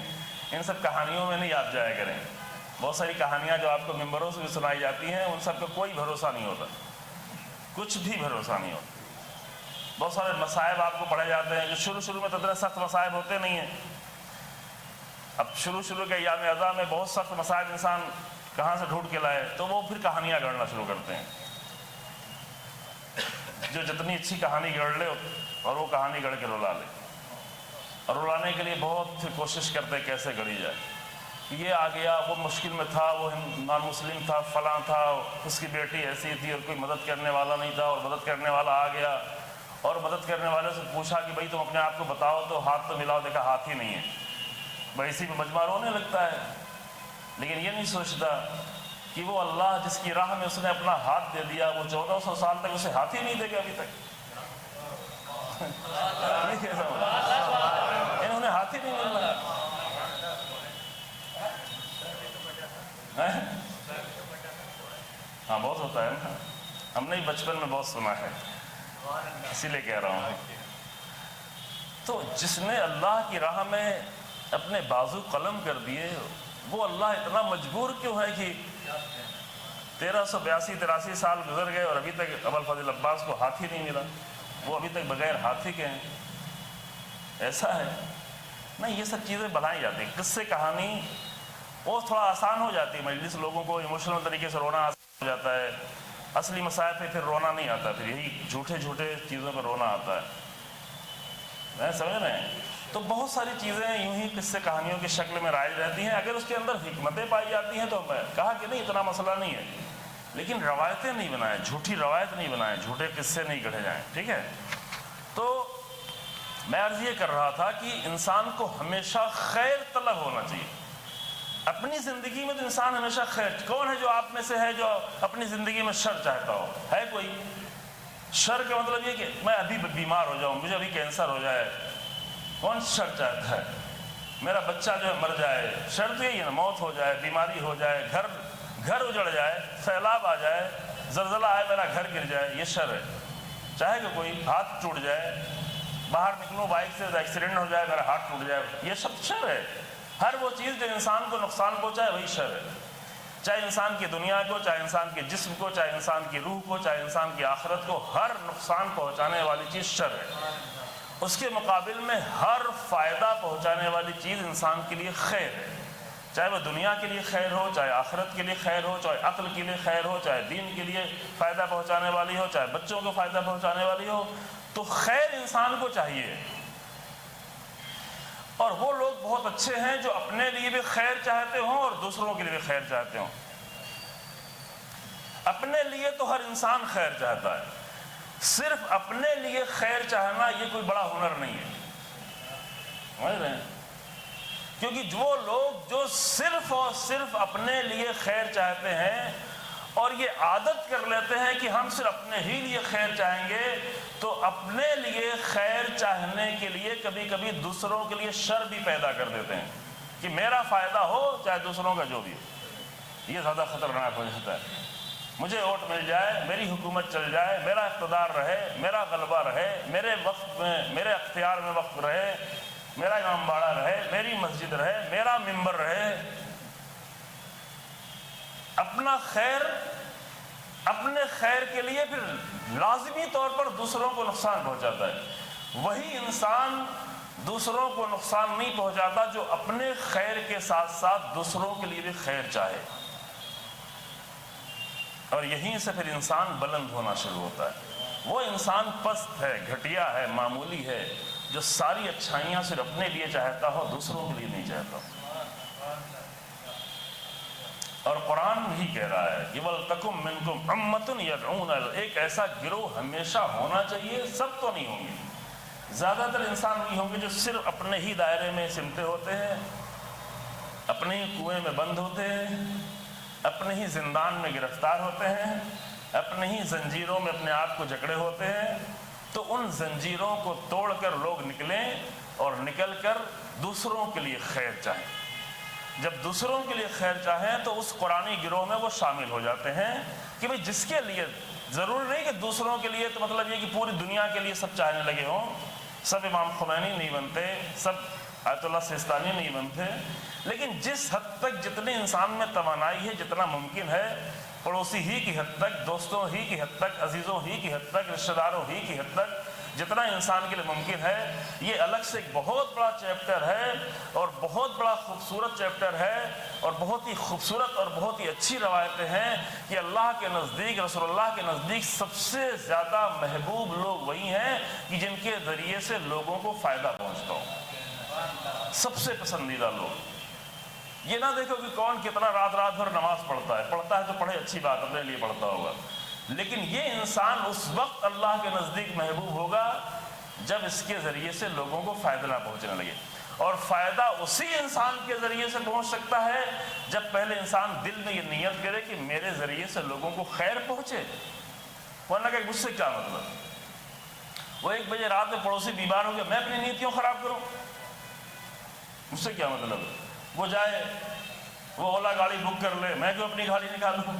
[SPEAKER 1] ان سب کہانیوں میں نہیں آپ جایا کریں۔ بہت ساری کہانیاں جو آپ کو ممبروں سے بھی سنائی جاتی ہیں ان سب کا کوئی بھروسہ نہیں ہوتا، کچھ بھی بھروسہ نہیں ہوتا۔ بہت سارے مصائب آپ کو پڑھے جاتے ہیں جو شروع میں تو اتنے سخت مصائب ہوتے نہیں ہیں، اب شروع کے ایام اعضاء میں بہت سخت مصائب انسان کہاں سے ڈھونڈ کے لائے، تو وہ پھر کہانیاں گڑھنا شروع کرتے ہیں۔ جو جتنی اچھی کہانی گڑھ لے اور وہ کہانی گڑھ کے رلا لے، اور رلانے کے لیے بہت کوشش کرتے کیسے گڑھی جائے۔ یہ آ گیا، وہ مشکل میں تھا، وہ نان مسلم تھا، فلاں تھا، اس کی بیٹی ایسی تھی اور کوئی مدد کرنے والا نہیں تھا، اور مدد کرنے والا آ گیا اور مدد کرنے والے سے پوچھا کہ بھائی تم اپنے آپ کو بتاؤ تو ہاتھ تو ملاؤ، دیکھا ہاتھ ہی نہیں ہے، بھائی اسی پہ مجمع رونے لگتا ہے۔ لیکن یہ نہیں سوچتا کہ وہ اللہ جس کی راہ میں اس نے اپنا ہاتھ دے دیا، وہ 1400 سال تک اسے ہاتھ ہی نہیں دے گا ابھی تک۔ انہوں نے ہاتھ ہی نہیں ملا۔ ہاں بہت ہوتا ہے نا، ہم نے بچپن میں بہت سنا ہے، اسی لیے کہہ رہا ہوں۔ تو جس نے اللہ کی راہ میں اپنے بازو قلم کر دیے، وہ اللہ اتنا مجبور کیوں ہے کہ 1382-83 سال گزر گئے اور ابھی تک ابوالفضل عباس کو ہاتھ ہی نہیں ملا، وہ ابھی تک بغیر ہاتھی کے ہیں؟ ایسا ہے نہیں، یہ سب چیزیں بنائی جاتی ہیں، قصے کہانی وہ تھوڑا آسان ہو جاتی ہے، مجلس لوگوں کو ایموشنل طریقے سے رونا آسان ہو جاتا ہے، اصلی مسائل پہ پھر رونا نہیں آتا، پھر یہی جھوٹے چیزوں پہ رونا آتا ہے، میں سمجھ رہے ہیں؟ تو بہت ساری چیزیں یوں ہی قصے کہانیوں کی شکل میں رائج رہتی ہیں، اگر اس کے اندر حکمتیں پائی جاتی ہیں تو میں کہا کہ نہیں اتنا مسئلہ نہیں ہے، لیکن روایتیں نہیں بنائیں، جھوٹی روایت نہیں بنائیں، جھوٹے قصے نہیں گڑھے جائیں، ٹھیک ہے؟ تو میں عرض یہ کر رہا تھا کہ انسان کو ہمیشہ خیر طلب ہونا چاہیے اپنی زندگی میں۔ تو انسان ہمیشہ خیر، کون ہے جو آپ میں سے ہے جو اپنی زندگی میں شر چاہتا ہو؟ ہے کوئی؟ شر کا مطلب یہ کہ میں ابھی بیمار ہو جاؤں، مجھے ابھی کینسر ہو جائے، کون شر چاہتا ہے؟ میرا بچہ جو ہے مر جائے، شر تو یہی ہے نا، موت ہو جائے، بیماری ہو جائے، گھر اجڑ جائے، سیلاب آ جائے، زلزلہ آئے، میرا گھر گر جائے، یہ شر ہے۔ چاہے کہ کوئی ہاتھ ٹوٹ جائے، باہر نکلوں بائک سے ایکسیڈنٹ ہو جائے، میرا ہاتھ ٹوٹ جائے، یہ سب شر ہے۔ ہر وہ چیز جو انسان کو نقصان پہنچائے وہی شر ہے، چاہے انسان کی دنیا کو، چاہے انسان کے جسم کو، چاہے انسان کی روح کو، چاہے انسان کی آخرت کو، ہر نقصان پہنچانے والی چیز شر ہے۔ اس کے مقابل میں ہر فائدہ پہنچانے والی چیز انسان کے لیے خیر ہے، چاہے وہ دنیا کے لیے خیر ہو، چاہے آخرت کے لیے خیر ہو، چاہے عقل کے لیے خیر ہو، چاہے دین کے لیے فائدہ پہنچانے والی ہو، چاہے بچوں کو فائدہ پہنچانے والی ہو۔ تو خیر انسان کو چاہیے، اور وہ لوگ بہت اچھے ہیں جو اپنے لیے بھی خیر چاہتے ہوں اور دوسروں کے لیے بھی خیر چاہتے ہوں۔ اپنے لیے تو ہر انسان خیر چاہتا ہے، صرف اپنے لیے خیر چاہنا یہ کوئی بڑا ہنر نہیں ہے، سمجھ رہے ہیں؟ کیونکہ وہ لوگ جو صرف اور صرف اپنے لیے خیر چاہتے ہیں اور یہ عادت کر لیتے ہیں کہ ہم صرف اپنے ہی لیے خیر چاہیں گے، تو اپنے لیے خیر چاہنے کے لیے کبھی کبھی دوسروں کے لیے شر بھی پیدا کر دیتے ہیں کہ میرا فائدہ ہو چاہے دوسروں کا جو بھی ہو۔ یہ زیادہ خطرناک ہو جاتا ہے، مجھے ووٹ مل جائے، میری حکومت چل جائے، میرا اقتدار رہے، میرا غلبہ رہے، میرے وقت میں، میرے اختیار میں وقت رہے، میرا امام باڑہ رہے، میری مسجد رہے، میرا ممبر رہے۔ اپنا خیر، اپنے خیر کے لیے پھر لازمی طور پر دوسروں کو نقصان پہنچاتا ہے۔ وہی انسان دوسروں کو نقصان نہیں پہنچاتا جو اپنے خیر کے ساتھ ساتھ دوسروں کے لیے بھی خیر چاہے، اور یہیں سے پھر انسان بلند ہونا شروع ہوتا ہے۔ وہ انسان پست ہے، گھٹیا ہے، معمولی ہے، جو ساری اچھائیاں صرف اپنے لیے چاہتا ہو، دوسروں کے لیے نہیں چاہتا۔ اور قرآن بھی کہہ رہا ہے کہ وَلْتَكُمْ مِنْكُمْ أُمَّةٌ يَدْعُونَ، ایک ایسا گروہ ہمیشہ ہونا چاہیے، سب تو نہیں ہوں گے، زیادہ تر انسان نہیں ہوں گے جو صرف اپنے ہی دائرے میں سمٹے ہوتے ہیں، اپنے ہی کنویں میں بند ہوتے ہیں، اپنے ہی زندان میں گرفتار ہوتے ہیں، اپنے ہی زنجیروں میں اپنے آپ کو جکڑے ہوتے ہیں۔ تو ان زنجیروں کو توڑ کر لوگ نکلیں اور نکل کر دوسروں کے لیے خیر چاہیں۔ جب دوسروں کے لیے خیر چاہیں تو اس قرآنی گروہ میں وہ شامل ہو جاتے ہیں کہ بھئی جس کے لیے، ضروری نہیں کہ دوسروں کے لیے تو مطلب یہ کہ پوری دنیا کے لیے سب چاہنے لگے ہوں، سب امام خمینی نہیں بنتے، سب آیت اللہ سیستانی نہیں بنتے، لیکن جس حد تک جتنی انسان میں توانائی ہے، جتنا ممکن ہے، پڑوسی ہی کی حد تک، دوستوں ہی کی حد تک، عزیزوں ہی کی حد تک، رشتہ داروں ہی کی حد تک، جتنا انسان کے لیے ممکن ہے، یہ الگ سے ایک بہت بڑا چیپٹر ہے اور بہت بڑا خوبصورت چیپٹر ہے، اور بہت ہی خوبصورت اور بہت ہی اچھی روایتیں ہیں کہ اللہ کے نزدیک، رسول اللہ کے نزدیک سب سے زیادہ محبوب لوگ وہی ہیں کہ جن کے ذریعے سے لوگوں کو فائدہ پہنچتا ہو، سب سے پسندیدہ لوگ۔ یہ نہ دیکھو کہ کون کتنا رات رات بھر نماز پڑھتا ہے تو پڑھے، اچھی بات، اپنے لیے پڑھتا ہوگا، لیکن یہ انسان اس وقت اللہ کے نزدیک محبوب ہوگا جب اس کے ذریعے سے لوگوں کو فائدہ نہ پہنچنے لگے. اور فائدہ اسی انسان کے ذریعے سے پہنچ سکتا ہے جب پہلے انسان دل میں یہ نیت کرے کہ میرے ذریعے سے لوگوں کو خیر پہنچے. ورنہ کہ مجھ سے کیا مطلب، وہ 1 بجے رات میں پڑوسی بیمار ہو گیا، میں اپنی نیتیوں خراب کروں، مجھ سے کیا مطلب. وہ جائے وہ اولا گاڑی بک کر لے، میں کیوں اپنی گاڑی نکالوں.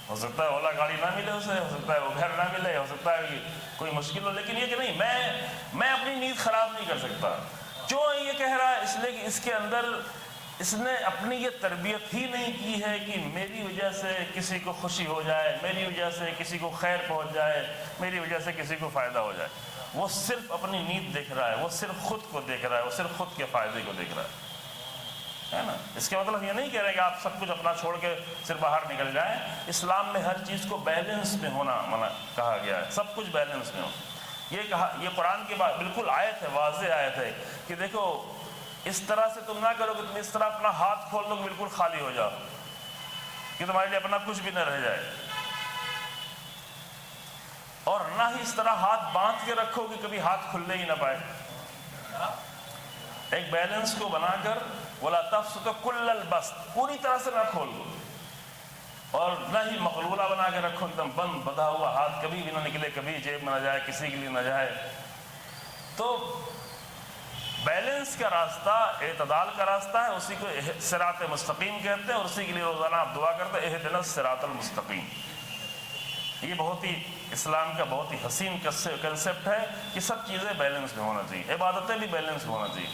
[SPEAKER 1] ہو سکتا ہے اولا گاڑی نہ ملے اسے، ہو سکتا ہے وہ گھر نہ ملے، ہو سکتا ہے کہ کوئی مشکل ہو، لیکن یہ کہ نہیں میں اپنی نیت خراب نہیں کر سکتا. کیوں یہ کہہ رہا ہے؟ اس لیے کہ اس کے اندر اس نے اپنی یہ تربیت ہی نہیں کی ہے کہ میری وجہ سے کسی کو خوشی ہو جائے، میری وجہ سے کسی کو خیر پہنچ جائے، میری وجہ سے کسی کو فائدہ ہو جائے. وہ صرف اپنی نیت دیکھ رہا ہے، وہ صرف خود کو دیکھ رہا ہے، وہ صرف خود کے فائدے کو دیکھ رہا ہے نا. اس کے مطلب یہ نہیں کہہ رہے کہ آپ سب کچھ اپنا چھوڑ کے صرف باہر نکل جائیں. اسلام میں ہر چیز کو بیلنس میں ہونا کہا گیا ہے، سب کچھ بیلنس میں ہو. یہ قرآن کی بات بالکل آیت ہے، واضح آیت ہے کہ دیکھو اس طرح سے تم نہ کرو کہ تم اس طرح اپنا ہاتھ کھول دو کہ بالکل خالی ہو جاؤ، کہ تمہارے لیے اپنا کچھ بھی نہ رہ جائے، اور نہ ہی اس طرح ہاتھ باندھ کے رکھو کہ کبھی ہاتھ کھلنے ہی نہ پائے. ایک بیلنس کو بنا کر وَلَا تَبْسُطْ كُلَّ الْبَسْطِ، پوری طرح سے نہ کھول دو، اور نہ ہی مقلولہ بنا کے رکھو، ایک دم بند بندھا ہوا، ہاتھ کبھی بھی نہ نکلے، کبھی جیب میں نہ جائے، کسی کے لیے نہ جائے. تو بیلنس کا راستہ اعتدال کا راستہ ہے، اسی کو صراط مستقیم کہتے ہیں، اور اسی کے لیے روزانہ آپ دعا کرتے ہیں اہدنا الصراط المستقیم. یہ بہت ہی اسلام کا بہت ہی حسین کنسیپٹ ہے کہ سب چیزیں بیلنس میں ہونا چاہیے. عبادتیں بھی بیلنس میں ہونا چاہیے.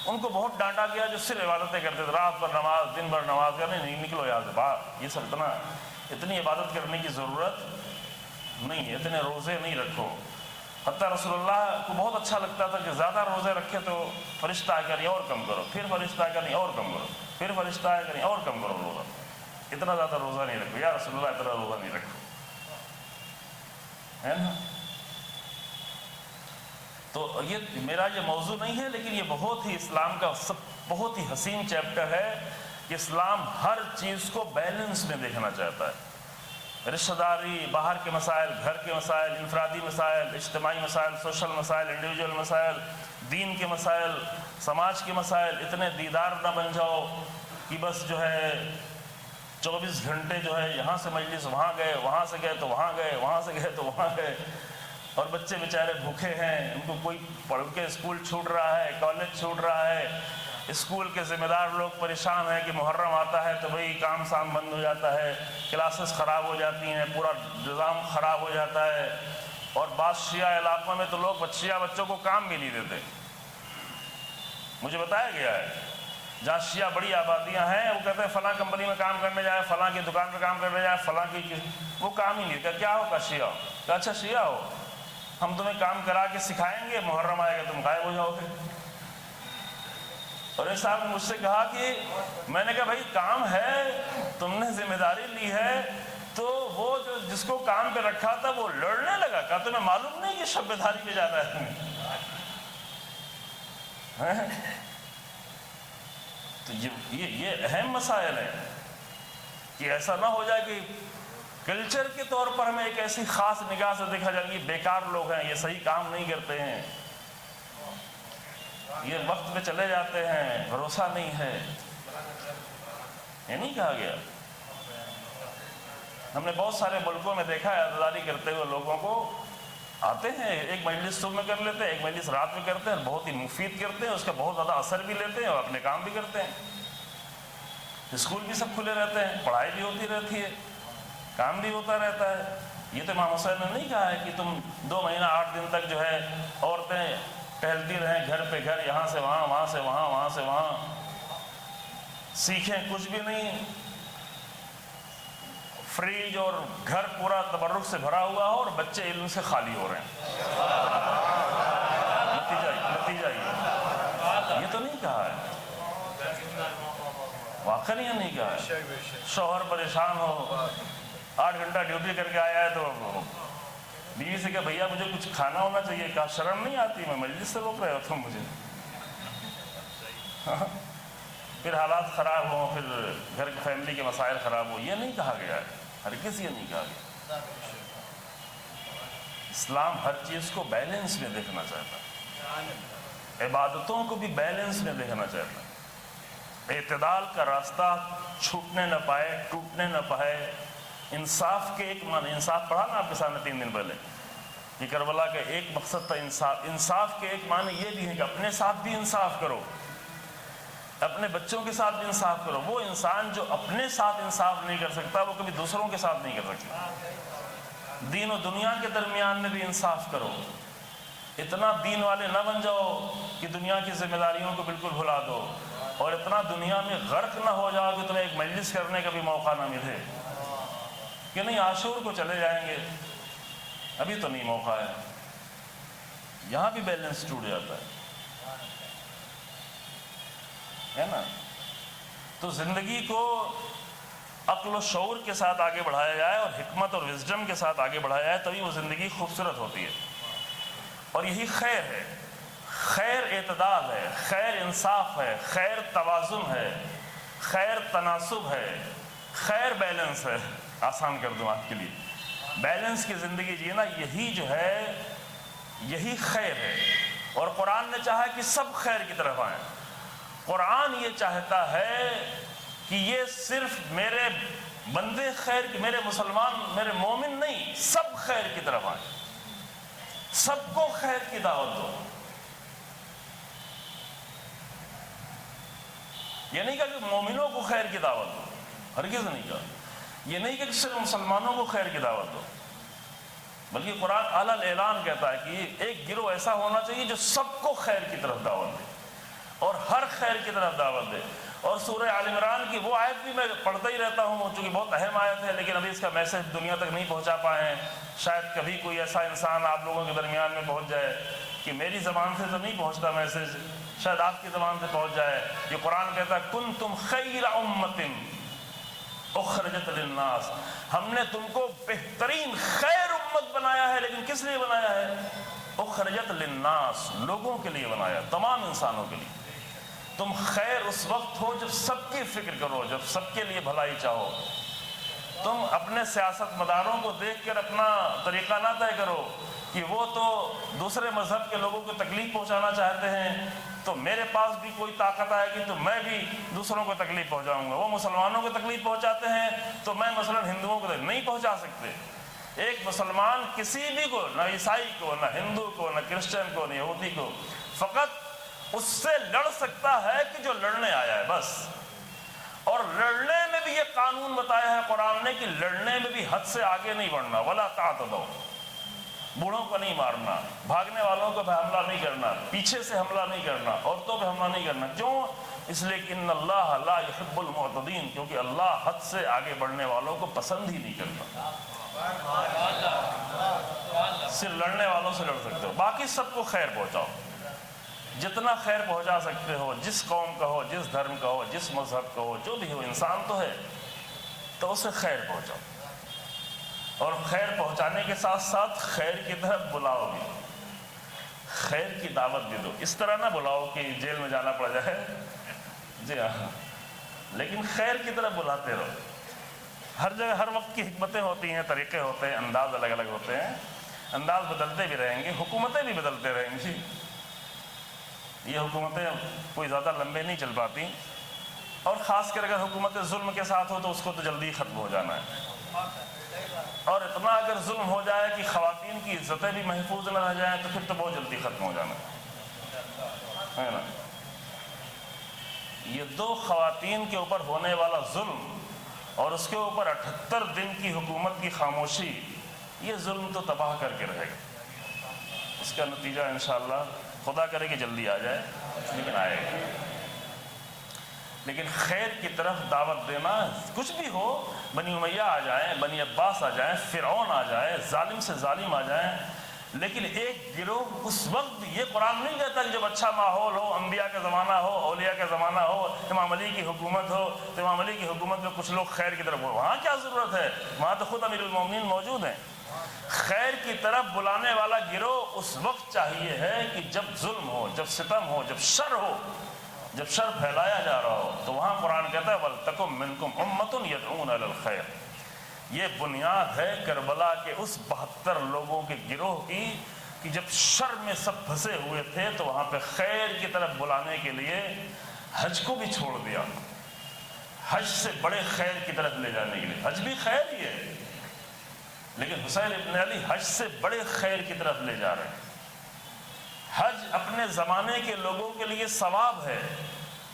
[SPEAKER 1] ان کو بہت ڈانٹا گیا جو صرف عبادتیں کرتے تھے، رات بھر نماز، دن بھر نماز کرنے، نہیں نکلو یہاں سے باہر، یہ سب اتنی عبادت کرنے کی ضرورت نہیں ہے، اتنے روزے نہیں رکھو. حتیٰ رسول اللہ کو بہت اچھا لگتا تھا کہ زیادہ روزے رکھے تو فرشتہ آ کر اور کم کرو، پھر فرشتہ آ کر اور کم کرو، پھر فرشتہ آ کر اور کم کرو روزہ. اتنا زیادہ روزہ نہیں رکھو یا رسول اللہ، اتنا روزہ نہیں رکھو، ہے نا. تو یہ میرا یہ موضوع نہیں ہے، لیکن یہ بہت ہی اسلام کا بہت ہی حسین چیپٹر ہے کہ اسلام ہر چیز کو بیلنس میں دیکھنا چاہتا ہے. رشتہ داری، باہر کے مسائل، گھر کے مسائل، انفرادی مسائل، اجتماعی مسائل، سوشل مسائل، انڈیویجول مسائل، دین کے مسائل، سماج کے مسائل. اتنے دیدار نہ بن جاؤ کہ بس جو ہے 24 گھنٹے جو ہے یہاں سے مجلس وہاں گئے، وہاں سے گئے تو وہاں گئے، وہاں سے گئے تو وہاں گئے، اور بچے بیچارے بھوکے ہیں، ان کو کوئی پڑھ کے اسکول چھوٹ رہا ہے، کالج چھوٹ رہا ہے، اسکول کے ذمہ دار لوگ پریشان ہیں کہ محرم آتا ہے تو بھئی کام سام بند ہو جاتا ہے، کلاسز خراب ہو جاتی ہیں، پورا نظام خراب ہو جاتا ہے. اور بعض شیعہ علاقوں میں تو لوگ شیعہ بچوں کو کام بھی نہیں دیتے. مجھے بتایا گیا ہے جہاں شیعہ بڑی آبادیاں ہیں، وہ کہتے ہیں فلاں کمپنی میں کام کرنے جائے، فلاں کی دکان پہ کام کرنے جائے، فلاں کی وہ کام ہی نہیں دیتا. کیا ہوگا شیعہ ہو؟ کہ اچھا شیعہ ہو، ہم تمہیں کام کرا کے سکھائیں گے، محرم آئے گا تم غائب ہو جاؤ گے. اور ایک صاحب نے مجھ سے کہا کہ میں نے کہا بھائی کام ہے، تم نے ذمہ داری لی ہے، تو وہ جو جس کو کام پہ رکھا تھا وہ لڑنے لگا. کہا تمہیں معلوم نہیں کہ شب داری پہ جانا ہے؟ تو یہ اہم مسائل ہیں کہ ایسا نہ ہو جائے کہ کلچر کے طور پر ہمیں ایک ایسی خاص نگاہ سے دیکھا جائے کہ بیکار لوگ ہیں، یہ صحیح کام نہیں کرتے ہیں، یہ وقت پہ چلے جاتے ہیں، بھروسہ نہیں ہے. یہ نہیں کہا گیا. ہم نے بہت سارے ملکوں میں دیکھا ہے عزاداری کرتے ہوئے لوگوں کو، آتے ہیں ایک مجلس صبح میں کر لیتے ہیں، ایک مجلس رات میں کرتے ہیں، بہت ہی مفید کرتے ہیں، اس کا بہت زیادہ اثر بھی لیتے ہیں اور اپنے کام بھی کرتے ہیں. اسکول بھی سب کھلے رہتے ہیں، پڑھائی بھی ہوتی رہتی ہے، کام بھی ہوتا رہتا ہے. یہ تو امام حسین نے نہیں کہا ہے کہ تم 2 مہینہ 8 دن تک جو ہے عورتیں ٹہلتی رہیں گھر پہ گھر، یہاں سے وہاں، وہاں سے وہاں، وہاں سے وہاں، سیکھیں کچھ بھی نہیں. فریج اور گھر پورا تبرک سے بھرا ہوا ہو اور بچے علم سے خالی ہو رہے ہیں. نتیجہ یہ تو نہیں کہا ہے، واقعی نہیں کہا ہے. شوہر پریشان ہو، 8 گھنٹہ ڈیوٹی کر کے آیا ہے تو بیوی سے کہ بھیا مجھے کچھ کھانا ہونا چاہیے. کہا شرم نہیں آتی؟ میں مجلس سے روک رہے ہو تم مجھے. پھر حالات خراب ہوں، پھر گھر کی فیملی کے مسائل خراب ہوں، یہ نہیں کہا گیا ہے، ہرگز یہ نہیں کہا گیا۔ اسلام ہر چیز کو بیلنس میں دیکھنا چاہتا ہے، عبادتوں کو بھی بیلنس میں دیکھنا چاہتا ہے، اعتدال کا راستہ چھوٹنے نہ پائے، ٹوٹنے نہ پائے۔ انصاف کے ایک معنی، انصاف پڑھا نا آپ کے سامنے 3 دن پہلے کہ کربلا کا ایک مقصد تھا انصاف۔ انصاف کے ایک معنی یہ بھی ہے کہ اپنے ساتھ بھی انصاف کرو، اپنے بچوں کے ساتھ بھی انصاف کرو۔ وہ انسان جو اپنے ساتھ انصاف نہیں کر سکتا وہ کبھی دوسروں کے ساتھ نہیں کر سکتا۔ دین و دنیا کے درمیان میں بھی انصاف کرو، اتنا دین والے نہ بن جاؤ کہ دنیا کی ذمہ داریوں کو بالکل بھلا دو، اور اتنا دنیا میں غرق نہ ہو جاؤ کہ تمہیں ایک مجلس کرنے کا بھی موقع نہ ملے کہ نہیں عاشور کو چلے جائیں گے، ابھی تو نہیں موقع ہے۔ یہاں بھی بیلنس ٹوٹ جاتا ہے نا۔ تو زندگی کو عقل و شعور کے ساتھ آگے بڑھایا جائے اور حکمت اور وزڈم کے ساتھ آگے بڑھایا جائے، تبھی وہ زندگی خوبصورت ہوتی ہے۔ اور یہی خیر ہے، خیر اعتدال ہے، خیر انصاف ہے، خیر توازن ہے، خیر تناسب ہے، خیر بیلنس ہے۔ آسان کر دوں آپ کے لیے، بیلنس کی زندگی جینا یہی جو ہے، یہی خیر ہے۔ اور قرآن نے چاہا کہ سب خیر کی طرف آئیں۔ قرآن یہ چاہتا ہے کہ یہ صرف میرے بندے خیر کی، میرے مسلمان، میرے مومن نہیں، سب خیر کی طرف آئیں، سب کو خیر کی دعوت دو۔ یہ نہیں کہا کہ مومنوں کو خیر کی دعوت دو، ہرگز نہیں کہا۔ یہ نہیں کہ صرف مسلمانوں کو خیر کی دعوت دو، بلکہ قرآن اعلی اعلان کہتا ہے کہ ایک گروہ ایسا ہونا چاہیے جو سب کو خیر کی طرف دعوت دے اور ہر خیر کی طرف دعوت دے۔ اور سورہ آل عمران کی وہ آیت بھی میں پڑھتا ہی رہتا ہوں چونکہ بہت اہم آیت ہے، لیکن ابھی اس کا میسج دنیا تک نہیں پہنچا پائے ہیں۔ شاید کبھی کوئی ایسا انسان آپ لوگوں کے درمیان میں پہنچ جائے کہ میری زبان سے تو نہیں پہنچتا میسج، شاید آپ کی زبان سے پہنچ جائے۔ یہ قرآن کہتا ہے کنتم خیر امۃ اخرجت للناس، ہم نے تم کو بہترین خیر امت بنایا ہے، لیکن کس لیے بنایا ہے؟ اخرجت للناس، لوگوں کے لیے بنایا، تمام انسانوں کے لیے۔ تم خیر اس وقت ہو جب سب کی فکر کرو، جب سب کے لیے بھلائی چاہو۔ تم اپنے سیاست مداروں کو دیکھ کر اپنا طریقہ نہ طے کرو کہ وہ تو دوسرے مذہب کے لوگوں کو تکلیف پہنچانا چاہتے ہیں تو میرے پاس بھی کوئی طاقت آئے گی تو میں بھی دوسروں کو تکلیف پہنچاؤں گا۔ وہ مسلمانوں کو تکلیف پہنچاتے ہیں تو میں مثلا ہندوؤں کو نہیں پہنچا سکتے۔ ایک مسلمان کسی بھی کو، نہ عیسائی کو، نہ ہندو کو، نہ کرسچن کو، نہ یہودی کو، فقط اس سے لڑ سکتا ہے کہ جو لڑنے آیا ہے، بس۔ اور لڑنے میں بھی یہ قانون بتایا ہے قرآن نے کہ لڑنے میں بھی حد سے آگے نہیں بڑھنا، ولا تعتدوا، بوڑھوں کو نہیں مارنا، بھاگنے والوں کو حملہ نہیں کرنا، پیچھے سے حملہ نہیں کرنا، عورتوں پہ حملہ نہیں کرنا۔ کیوں؟ اس لیے کہ ان اللہ لا يحب المعتدین، کیونکہ اللہ حد سے آگے بڑھنے والوں کو پسند ہی نہیں کرتا۔ صرف لڑنے والوں سے لڑ سکتے ہو، باقی سب کو خیر پہنچاؤ، جتنا خیر پہنچا سکتے ہو، جس قوم کا ہو، جس دھرم کا ہو، جس مذہب کا ہو، جو بھی ہو، انسان تو ہے تو اسے خیر پہنچاؤ۔ اور خیر پہنچانے کے ساتھ ساتھ خیر کی طرف بلاؤ بھی، خیر کی دعوت بھی دو۔ اس طرح نہ بلاؤ کہ جیل میں جانا پڑ جائے، جی ہاں، لیکن خیر کی طرف بلاتے رہو۔ ہر جگہ ہر وقت کی حکمتیں ہوتی ہیں، طریقے ہوتے ہیں، انداز الگ الگ ہوتے ہیں، انداز بدلتے بھی رہیں گے، حکومتیں بھی بدلتے رہیں گی۔ یہ حکومتیں کوئی زیادہ لمبے نہیں چل پاتی، اور خاص کر اگر حکومت ظلم کے ساتھ ہو تو اس کو تو جلدی ختم ہو جانا ہے۔ اور اتنا اگر ظلم ہو جائے کہ خواتین کی عزتیں بھی محفوظ نہ رہ جائیں تو پھر تو بہت جلدی ختم ہو جانا ہے نا۔ یہ 2 خواتین کے اوپر ہونے والا ظلم اور اس کے اوپر 78 دن کی حکومت کی خاموشی، یہ ظلم تو تباہ کر کے رہے گا۔ اس کا نتیجہ انشاءاللہ خدا کرے کہ جلدی آ جائے، لیکن آئے گا۔ لیکن خیر کی طرف دعوت دینا، کچھ بھی ہو، بنی امیہ آ جائیں، بنی عباس آ جائیں، فرعون آ جائے، ظالم سے ظالم آ جائیں، لیکن ایک گروہ اس وقت، یہ قرآن نہیں کہتا کہ جب اچھا ماحول ہو، انبیاء کا زمانہ ہو، اولیاء کا زمانہ ہو، امام علی کی حکومت ہو، تو امام علی کی حکومت میں کچھ لوگ خیر کی طرف ہو، وہاں کیا ضرورت ہے؟ وہاں تو خود امیر المومنین موجود ہیں۔ خیر کی طرف بلانے والا گروہ اس وقت چاہیے ہے کہ جب ظلم ہو، جب ستم ہو، جب شر ہو، جب شر پھیلایا جا رہا ہو تو وہاں قرآن کہتا ہے وَلْتَكُمْ مِنْكُمْ أُمَّةٌ يَدْعُونَ إِلَى الْخَيْرِ۔ یہ بنیاد ہے کربلا کے اس 72 لوگوں کے گروہ کی کہ جب شر میں سب پھنسے ہوئے تھے تو وہاں پہ خیر کی طرف بلانے کے لیے حج کو بھی چھوڑ دیا، حج سے بڑے خیر کی طرف لے جانے کے لیے۔ حج بھی خیر ہی ہے، لیکن حسین ابن علی حج سے بڑے خیر کی طرف لے جا رہے ہیں۔ حج اپنے زمانے کے لوگوں کے لیے ثواب ہے،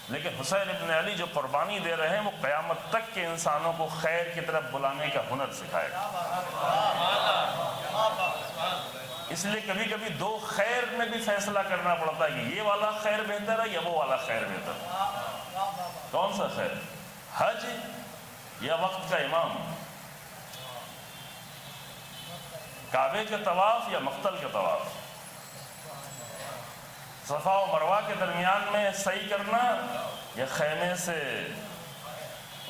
[SPEAKER 1] لیکن حسین ابن علی جو قربانی دے رہے ہیں وہ قیامت تک کے انسانوں کو خیر کی طرف بلانے کا ہنر سکھائے گا۔ اس لیے کبھی کبھی دو خیر میں بھی فیصلہ کرنا پڑتا ہے کہ یہ والا خیر بہتر ہے یا وہ والا خیر بہتر ہے۔ کون سا خیر، حج یا وقت کا امام، کعبے کے طواف یا مقتل کے طواف، صفا و مروہ کے درمیان میں سعی کرنا یا خیمے سے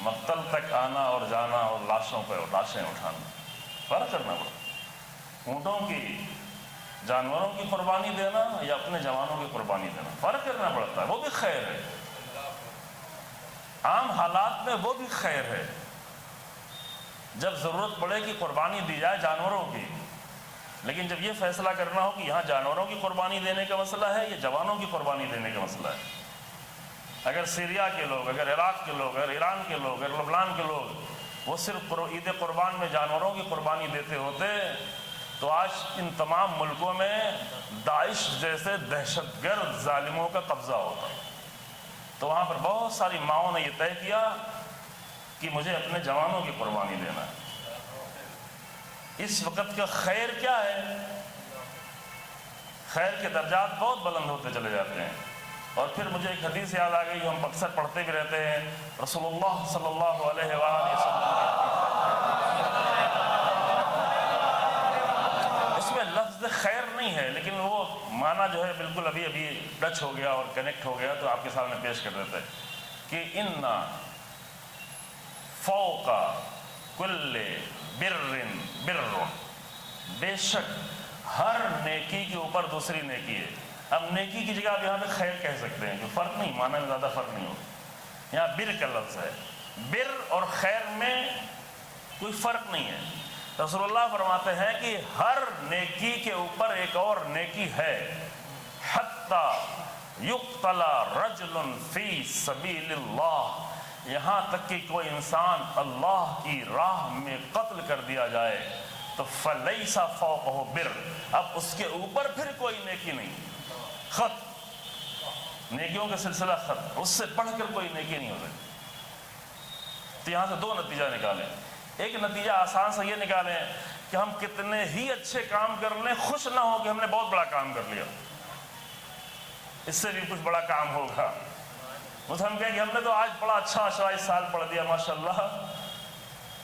[SPEAKER 1] مقتل تک آنا اور جانا اور لاشوں پہ لاشیں اٹھانا، فرق کرنا پڑتا۔ اونٹوں کی، جانوروں کی قربانی دینا یا اپنے جوانوں کی قربانی دینا، فرق کرنا پڑتا ہے، وہ بھی خیر ہے۔ عام حالات میں وہ بھی خیر ہے، جب ضرورت پڑے کہ قربانی دی جائے جانوروں کی، لیکن جب یہ فیصلہ کرنا ہو کہ یہاں جانوروں کی قربانی دینے کا مسئلہ ہے یا جوانوں کی قربانی دینے کا مسئلہ ہے۔ اگر سیریا کے لوگ، اگر عراق کے لوگ، اگر ایران کے لوگ، اگر لبنان کے لوگ وہ صرف عید قربان میں جانوروں کی قربانی دیتے ہوتے تو آج ان تمام ملکوں میں داعش جیسے دہشت گرد ظالموں کا قبضہ ہوتا۔ تو وہاں پر بہت ساری ماؤں نے یہ طے کیا کہ مجھے اپنے جوانوں کی قربانی دینا ہے۔ اس وقت کا خیر کیا ہے؟ خیر کے درجات بہت بلند ہوتے چلے جاتے ہیں۔ اور پھر مجھے ایک حدیث یاد آ گئی جو ہم اکثر پڑھتے بھی رہتے ہیں، رسول اللہ صلی اللہ علیہ وآلہ وسلم، اس میں لفظ خیر نہیں ہے لیکن وہ معنی جو ہے بالکل ابھی ٹچ ہو گیا اور کنیکٹ ہو گیا، تو آپ کے سامنے پیش کر دیتے ہیں کہ ان فوق کل بر بر، بے شک ہر نیکی کے اوپر دوسری نیکی ہے۔ اب نیکی کی جگہ آپ یہاں پہ خیر کہہ سکتے ہیں، جو فرق نہیں، معنی میں زیادہ فرق نہیں ہوگا۔ یہاں بر کا لفظ ہے، بر اور خیر میں کوئی فرق نہیں ہے۔ رسول اللہ فرماتے ہیں کہ ہر نیکی کے اوپر ایک اور نیکی ہے، حتی یقتل رجل فی سبیل اللہ، یہاں تک کہ کوئی انسان اللہ کی راہ میں قتل کر دیا جائے تو فلیس فوقہ بر، اب اس کے اوپر پھر کوئی نیکی نہیں، خط، نیکیوں کا سلسلہ خط، اس سے بڑھ کر کوئی نیکی نہیں ہو سکتی۔ تو یہاں سے دو نتیجہ نکالیں۔ ایک نتیجہ آسان سے یہ نکالیں کہ ہم کتنے ہی اچھے کام کر لیں، خوش نہ ہو کہ ہم نے بہت بڑا کام کر لیا، اس سے بھی کچھ بڑا کام ہوگا۔ ہم کہیں کہ ہم نے تو آج بڑا اچھا 28 سال پڑھ دیا ماشاءاللہ،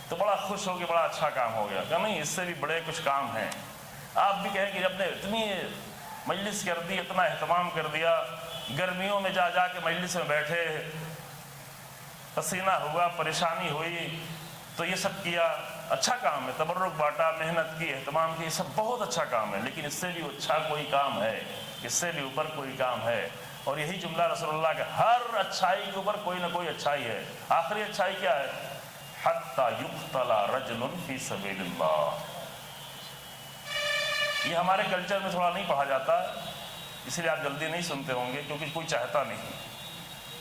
[SPEAKER 1] تو بڑا خوش ہو کہ بڑا اچھا کام ہو گیا، کہ نہیں، اس سے بھی بڑے کچھ کام ہیں۔ آپ بھی کہیں کہ جب نے اتنی مجلس کر دی، اتنا اہتمام کر دیا، گرمیوں میں جا کے مجلس میں بیٹھے، پسینہ ہوا، پریشانی ہوئی، تو یہ سب کیا، اچھا کام ہے، تبرک بانٹا، محنت کی، اہتمام کی، یہ سب بہت اچھا کام ہے، لیکن اس سے بھی اچھا کوئی کام ہے، اس سے بھی اوپر کوئی کام ہے۔ اور یہی جملہ رسول اللہ کا، ہر اچھائی کے اوپر کوئی نہ کوئی اچھائی ہے۔ آخری اچھائی کیا ہے؟ حتی یقتل رجل فی سبیل اللہ۔ یہ ہمارے کلچر میں تھوڑا نہیں پڑھا جاتا، اس لیے آپ جلدی نہیں سنتے ہوں گے، کیونکہ کوئی چاہتا نہیں،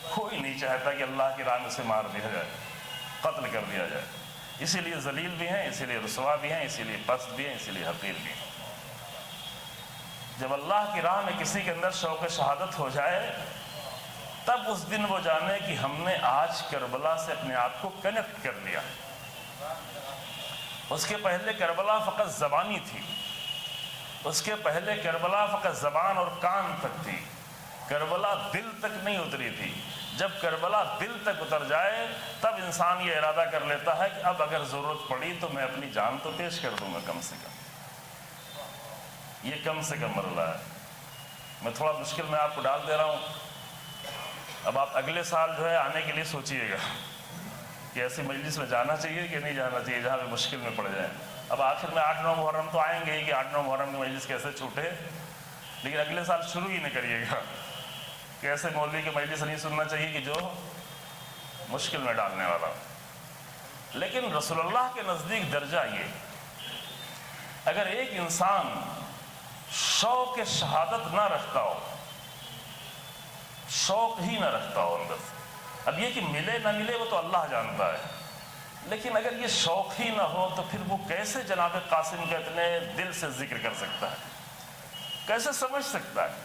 [SPEAKER 1] کوئی نہیں چاہتا کہ اللہ کی راہ میں سے مار دیا جائے، قتل کر دیا جائے، اسی لیے ذلیل بھی ہیں، اسی لیے رسوا بھی ہیں، اسی لیے پست بھی ہیں، اسی لیے حقیر بھی ہیں۔ جب اللہ کی راہ میں کسی کے اندر شوق شہادت ہو جائے، تب اس دن وہ جانے کہ ہم نے آج کربلا سے اپنے آپ کو کنیکٹ کر لیا۔ اس کے پہلے کربلا فقط زبانی تھی، اس کے پہلے کربلا فقط زبان اور کان تک تھی، کربلا دل تک نہیں اتری تھی۔ جب کربلا دل تک اتر جائے تب انسان یہ ارادہ کر لیتا ہے کہ اب اگر ضرورت پڑی تو میں اپنی جان تو پیش کر دوں گا، کم سے کم یہ کم سے کم مرحلہ ہے۔ میں تھوڑا مشکل میں آپ کو ڈال دے رہا ہوں، اب آپ اگلے سال جو ہے آنے کے لیے سوچئے گا کہ ایسی مجلس میں جانا چاہیے کہ نہیں جانا چاہیے جہاں پہ مشکل میں پڑ جائیں۔ اب آخر میں 8-9 محرم تو آئیں گے ہی کہ 8-9 محرم کی مجلس کیسے چھوٹے، لیکن اگلے سال شروع ہی نہ کریے گا کہ ایسے مولوی کے مجلس نہیں سننا چاہیے کہ جو مشکل میں ڈالنے والا. لیکن رسول اللہ کے نزدیک درجہ یہ، اگر ایک انسان شوق شہادت نہ رکھتا ہو، شوق ہی نہ رکھتا ہو اندر سے، اب یہ کہ ملے نہ ملے وہ تو اللہ جانتا ہے، لیکن اگر یہ شوق ہی نہ ہو تو پھر وہ کیسے جناب قاسم کا اتنے دل سے ذکر کر سکتا ہے؟ کیسے سمجھ سکتا ہے؟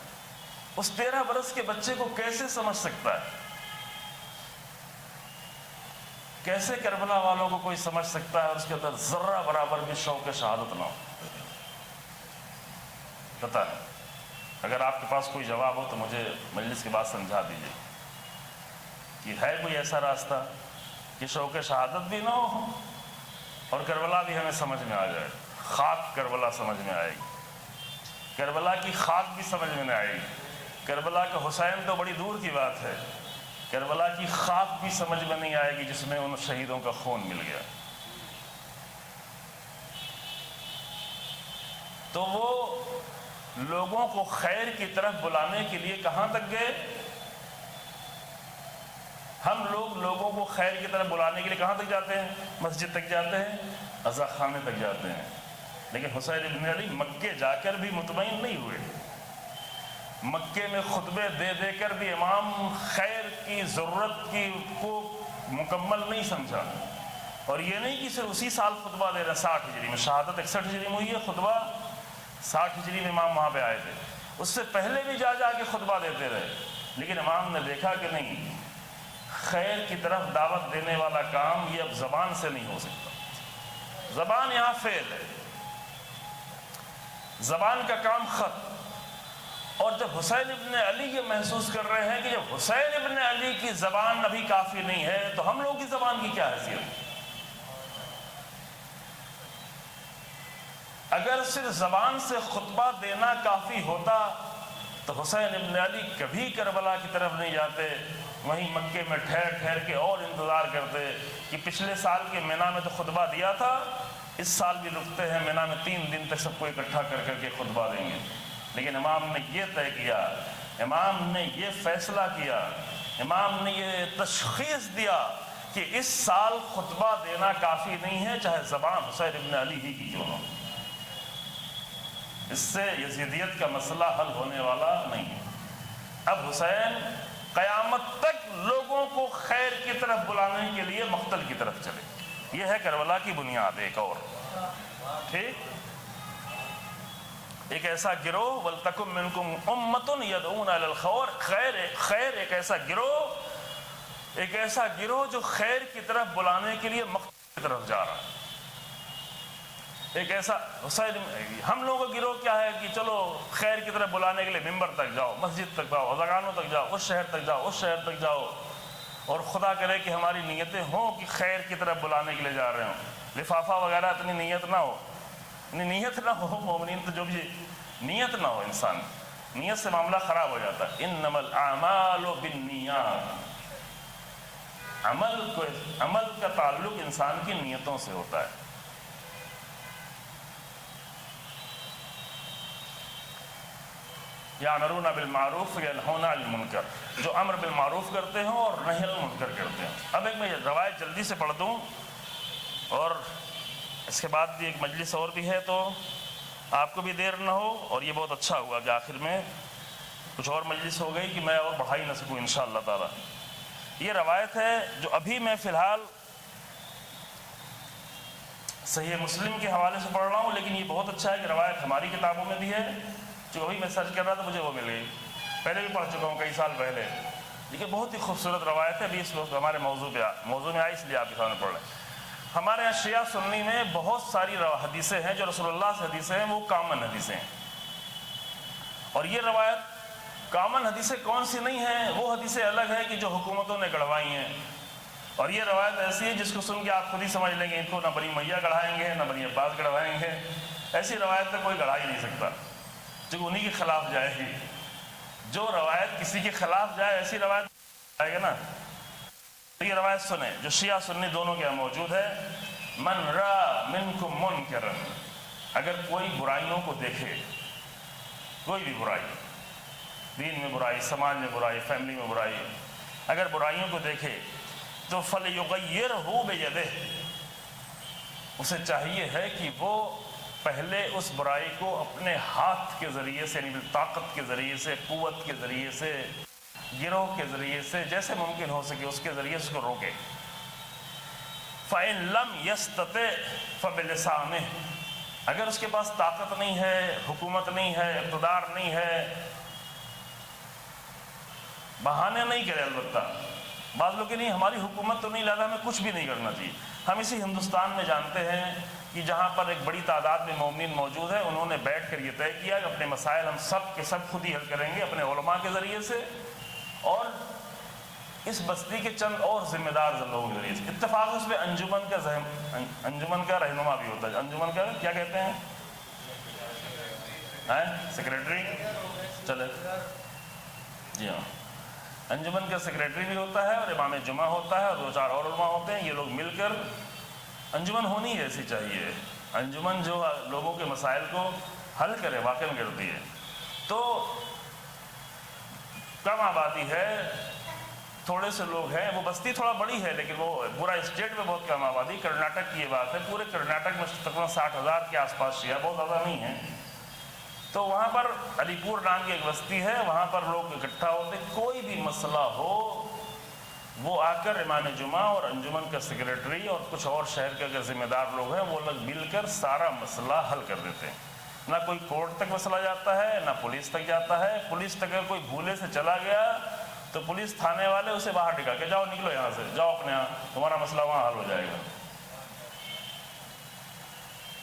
[SPEAKER 1] اس 13 برس کے بچے کو کیسے سمجھ سکتا ہے؟ کیسے کربلا والوں کو کوئی سمجھ سکتا ہے اور اس کے اندر ذرہ برابر بھی شوق شہادت نہ ہو؟ پتہ نہیں. اگر آپ کے پاس کوئی جواب ہو تو مجھے مجلس کے بعد سمجھا دیجیے کہ ہے کوئی ایسا راستہ کہ شوق شہادت بھی نہ ہو اور کربلا بھی ہمیں سمجھ میں آ جائے. خاک کربلا سمجھ میں آئے گی، کربلا کی خاک بھی سمجھ میں نہ آئے گی. کربلا کا حسین تو بڑی دور کی بات ہے، کربلا کی خاک بھی سمجھ میں نہیں آئے گی جس میں ان شہیدوں کا خون مل گیا. تو وہ لوگوں کو خیر کی طرف بلانے کے لیے کہاں تک گئے؟ ہم لوگ لوگوں کو خیر کی طرف بلانے کے لیے کہاں تک جاتے ہیں؟ مسجد تک جاتے ہیں، عزا خانے تک جاتے ہیں. لیکن حسین ابن علی مکے جا کر بھی مطمئن نہیں ہوئے. مکے میں خطبے دے دے کر بھی امام خیر کی ضرورت کی کو مکمل نہیں سمجھا. اور یہ نہیں کہ صرف اسی سال خطبہ دے رہے ہیں، 60 ہجری میں، شہادت 61 ہجری میں ہوئی ہے، خطبہ 60 ہجری میں امام وہاں پہ آئے تھے. اس سے پہلے بھی جا جا کے خطبہ دیتے رہے. لیکن امام نے دیکھا کہ نہیں، خیر کی طرف دعوت دینے والا کام یہ اب زبان سے نہیں ہو سکتا. زبان یہاں فعل ہے، زبان کا کام ختم. اور جب حسین ابن علی یہ محسوس کر رہے ہیں کہ جب حسین ابن علی کی زبان ابھی کافی نہیں ہے تو ہم لوگوں کی زبان کی کیا حیثیت؟ اگر صرف زبان سے خطبہ دینا کافی ہوتا تو حسین ابن علی کبھی کربلا کی طرف نہیں جاتے، وہیں مکے میں ٹھہر ٹھہر کے اور انتظار کرتے کہ پچھلے سال کے مینا میں تو خطبہ دیا تھا، اس سال بھی رکتے ہیں مینا میں 3 دن تک سب کو اکٹھا کر کر کے خطبہ دیں گے. لیکن امام نے یہ طے کیا، امام نے یہ فیصلہ کیا، امام نے یہ تشخیص دیا کہ اس سال خطبہ دینا کافی نہیں ہے، چاہے زبان حسین ابن علی ہی کی کیوں نہ ہو. اس سے یزیدیت کا مسئلہ حل ہونے والا نہیں ہے. اب حسین قیامت تک لوگوں کو خیر کی طرف بلانے کے لیے مقتل کی طرف چلے. یہ ہے کربلا کی بنیاد. ایک اور ٹھیک، ایک ایسا گروہ وَلْتَكُمْ مِنْكُمْ أُمَّةٌ يَدْعُونَ إِلَى الْخَيْرِ، خیر ایک ایسا گروہ جو خیر کی طرف بلانے کے لیے مقتل کی طرف جا رہا ہے. ایک ایسا حسین، ہم لوگوں کا گروہ کیا ہے کہ چلو خیر کی طرف بلانے کے لیے ممبر تک جاؤ، مسجد تک جاؤ، اذاگانوں تک جاؤ، اس شہر تک جاؤ، اس شہر تک جاؤ، اور خدا کرے کہ ہماری نیتیں ہوں کہ خیر کی طرف بلانے کے لیے جا رہے ہوں. لفافہ وغیرہ اتنی نیت نہ ہو، نیت نہ ہو. مومنین تو جو بھی نیت نہ ہو، انسان نیت سے معاملہ خراب ہو جاتا ہے. انما الاعمال بالنیات، عمل کا تعلق انسان کی نیتوں سے ہوتا ہے. یامرون بالمعروف ینہون عن المنکر، جو امر بالمعروف کرتے ہوں اور نہی عن المنکر کرتے ہیں. اب ایک میں روایت جلدی سے پڑھ دوں، اور اس کے بعد بھی ایک مجلس اور بھی ہے تو آپ کو بھی دیر نہ ہو. اور یہ بہت اچھا ہوا کہ آخر میں کچھ اور مجلس ہو گئی کہ میں اور بڑھا ہی نہ سکوں انشاءاللہ تعالی. یہ روایت ہے جو ابھی میں فی الحال صحیح مسلم کے حوالے سے پڑھ رہا ہوں، لیکن یہ بہت اچھا ہے کہ روایت ہماری کتابوں میں بھی ہے. جو ابھی میں سرچ کر رہا تھا مجھے وہ مل گئی، پہلے بھی پڑھ چکا ہوں کئی سال پہلے. لیکن بہت ہی خوبصورت روایت ہے. ابھی اس وقت ہمارے موضوع میں آئی، اس لیے آپ کے سامنے پڑھ رہے ہیں. ہمارے یہاں شیعہ سنی میں بہت ساری حدیثیں ہیں جو رسول اللہ سے حدیثیں ہیں، وہ کامن حدیثیں ہیں. اور یہ روایت کامن حدیثیں کون سی نہیں ہیں، وہ حدیثیں الگ ہیں کہ جو حکومتوں نے گڑھوائی ہیں. اور یہ روایت ایسی ہے جس کو سن کے آپ خود ہی سمجھ لیں گے ان کو نہ بنی میاں گڑھائیں گے نہ بنی عباس گڑھوائیں گے. ایسی روایت کوئی گڑھا ہی نہیں سکتا جو انہی کے خلاف جائے گی. جو روایت کسی کے خلاف جائے ایسی روایت آئے گا نا. تو یہ روایت سنیں جو شیعہ سنی دونوں کے یہاں موجود ہے. من را منکم منکرا، اگر کوئی برائیوں کو دیکھے، کوئی بھی برائی دین میں برائی، سماج میں برائی، فیملی میں برائی، اگر برائیوں کو دیکھے تو فَلْيُغَيِّرْهُ بِيَدِهِ، اسے چاہیے ہے کہ وہ پہلے اس برائی کو اپنے ہاتھ کے ذریعے سے، یعنی طاقت کے ذریعے سے، قوت کے ذریعے سے، گروہ کے ذریعے سے، جیسے ممکن ہو سکے اس کے ذریعے اس کو روکے۔ فَإِن لَمْ يَسْتَطِعْ فَبِلِسَانِهِ، اگر اس کے پاس طاقت نہیں ہے، حکومت نہیں ہے، اقتدار نہیں ہے، بہانے نہیں کرے، البتہ بعض لوگ کہ نہیں ہماری حکومت تو نہیں، لہذا ہمیں کچھ بھی نہیں کرنا چاہیے۔ ہم اسی ہندوستان میں جانتے ہیں کہ جہاں پر ایک بڑی تعداد میں مومنین موجود ہیں، انہوں نے بیٹھ کر یہ طے کیا کہ اپنے مسائل ہم سب کے سب خود ہی حل کریں گے اپنے علماء کے ذریعے سے اور اس بستی کے چند اور ذمہ دار لوگوں کے ذریعے سے۔ اتفاق اس میں انجمن کا رہنما بھی ہوتا ہے۔ انجمن کا کیا کہتے ہیں؟ سیکریٹری، چلے جی ہاں، انجمن کا سیکریٹری بھی ہوتا ہے اور امام جمعہ ہوتا ہے اور 2-4 اور علماء ہوتے ہیں۔ یہ لوگ مل کر، انجمن ہونی ایسی چاہیے، انجمن جو لوگوں کے مسائل کو حل کرے، واقع کرتی ہے۔ تو کم آبادی ہے، تھوڑے سے لوگ ہیں، وہ بستی تھوڑا بڑی ہے لیکن وہ پورا اسٹیٹ میں بہت کم آبادی۔ کرناٹک کی یہ بات ہے، پورے کرناٹک میں تقریباً 60,000 کے آس پاس شیعہ، بہت زیادہ نہیں ہیں۔ تو وہاں پر علی پور نام کی ایک بستی ہے، وہاں پر لوگ اکٹھا ہوتے، کوئی بھی مسئلہ ہو وہ آ کر امام جمعہ اور انجمن کا سیکریٹری اور کچھ اور شہر کے اگر ذمہ دار لوگ ہیں، وہ لوگ مل کر سارا مسئلہ حل کر دیتے ہیں۔ نہ کوئی کورٹ تک مسئلہ جاتا ہے، نہ پولیس تک جاتا ہے۔ پولیس تک اگر کوئی بھولے سے چلا گیا تو پولیس تھانے والے اسے باہر ٹکا کے جاؤ، نکلو یہاں سے، جاؤ اپنے یہاں، تمہارا مسئلہ وہاں حل ہو جائے گا۔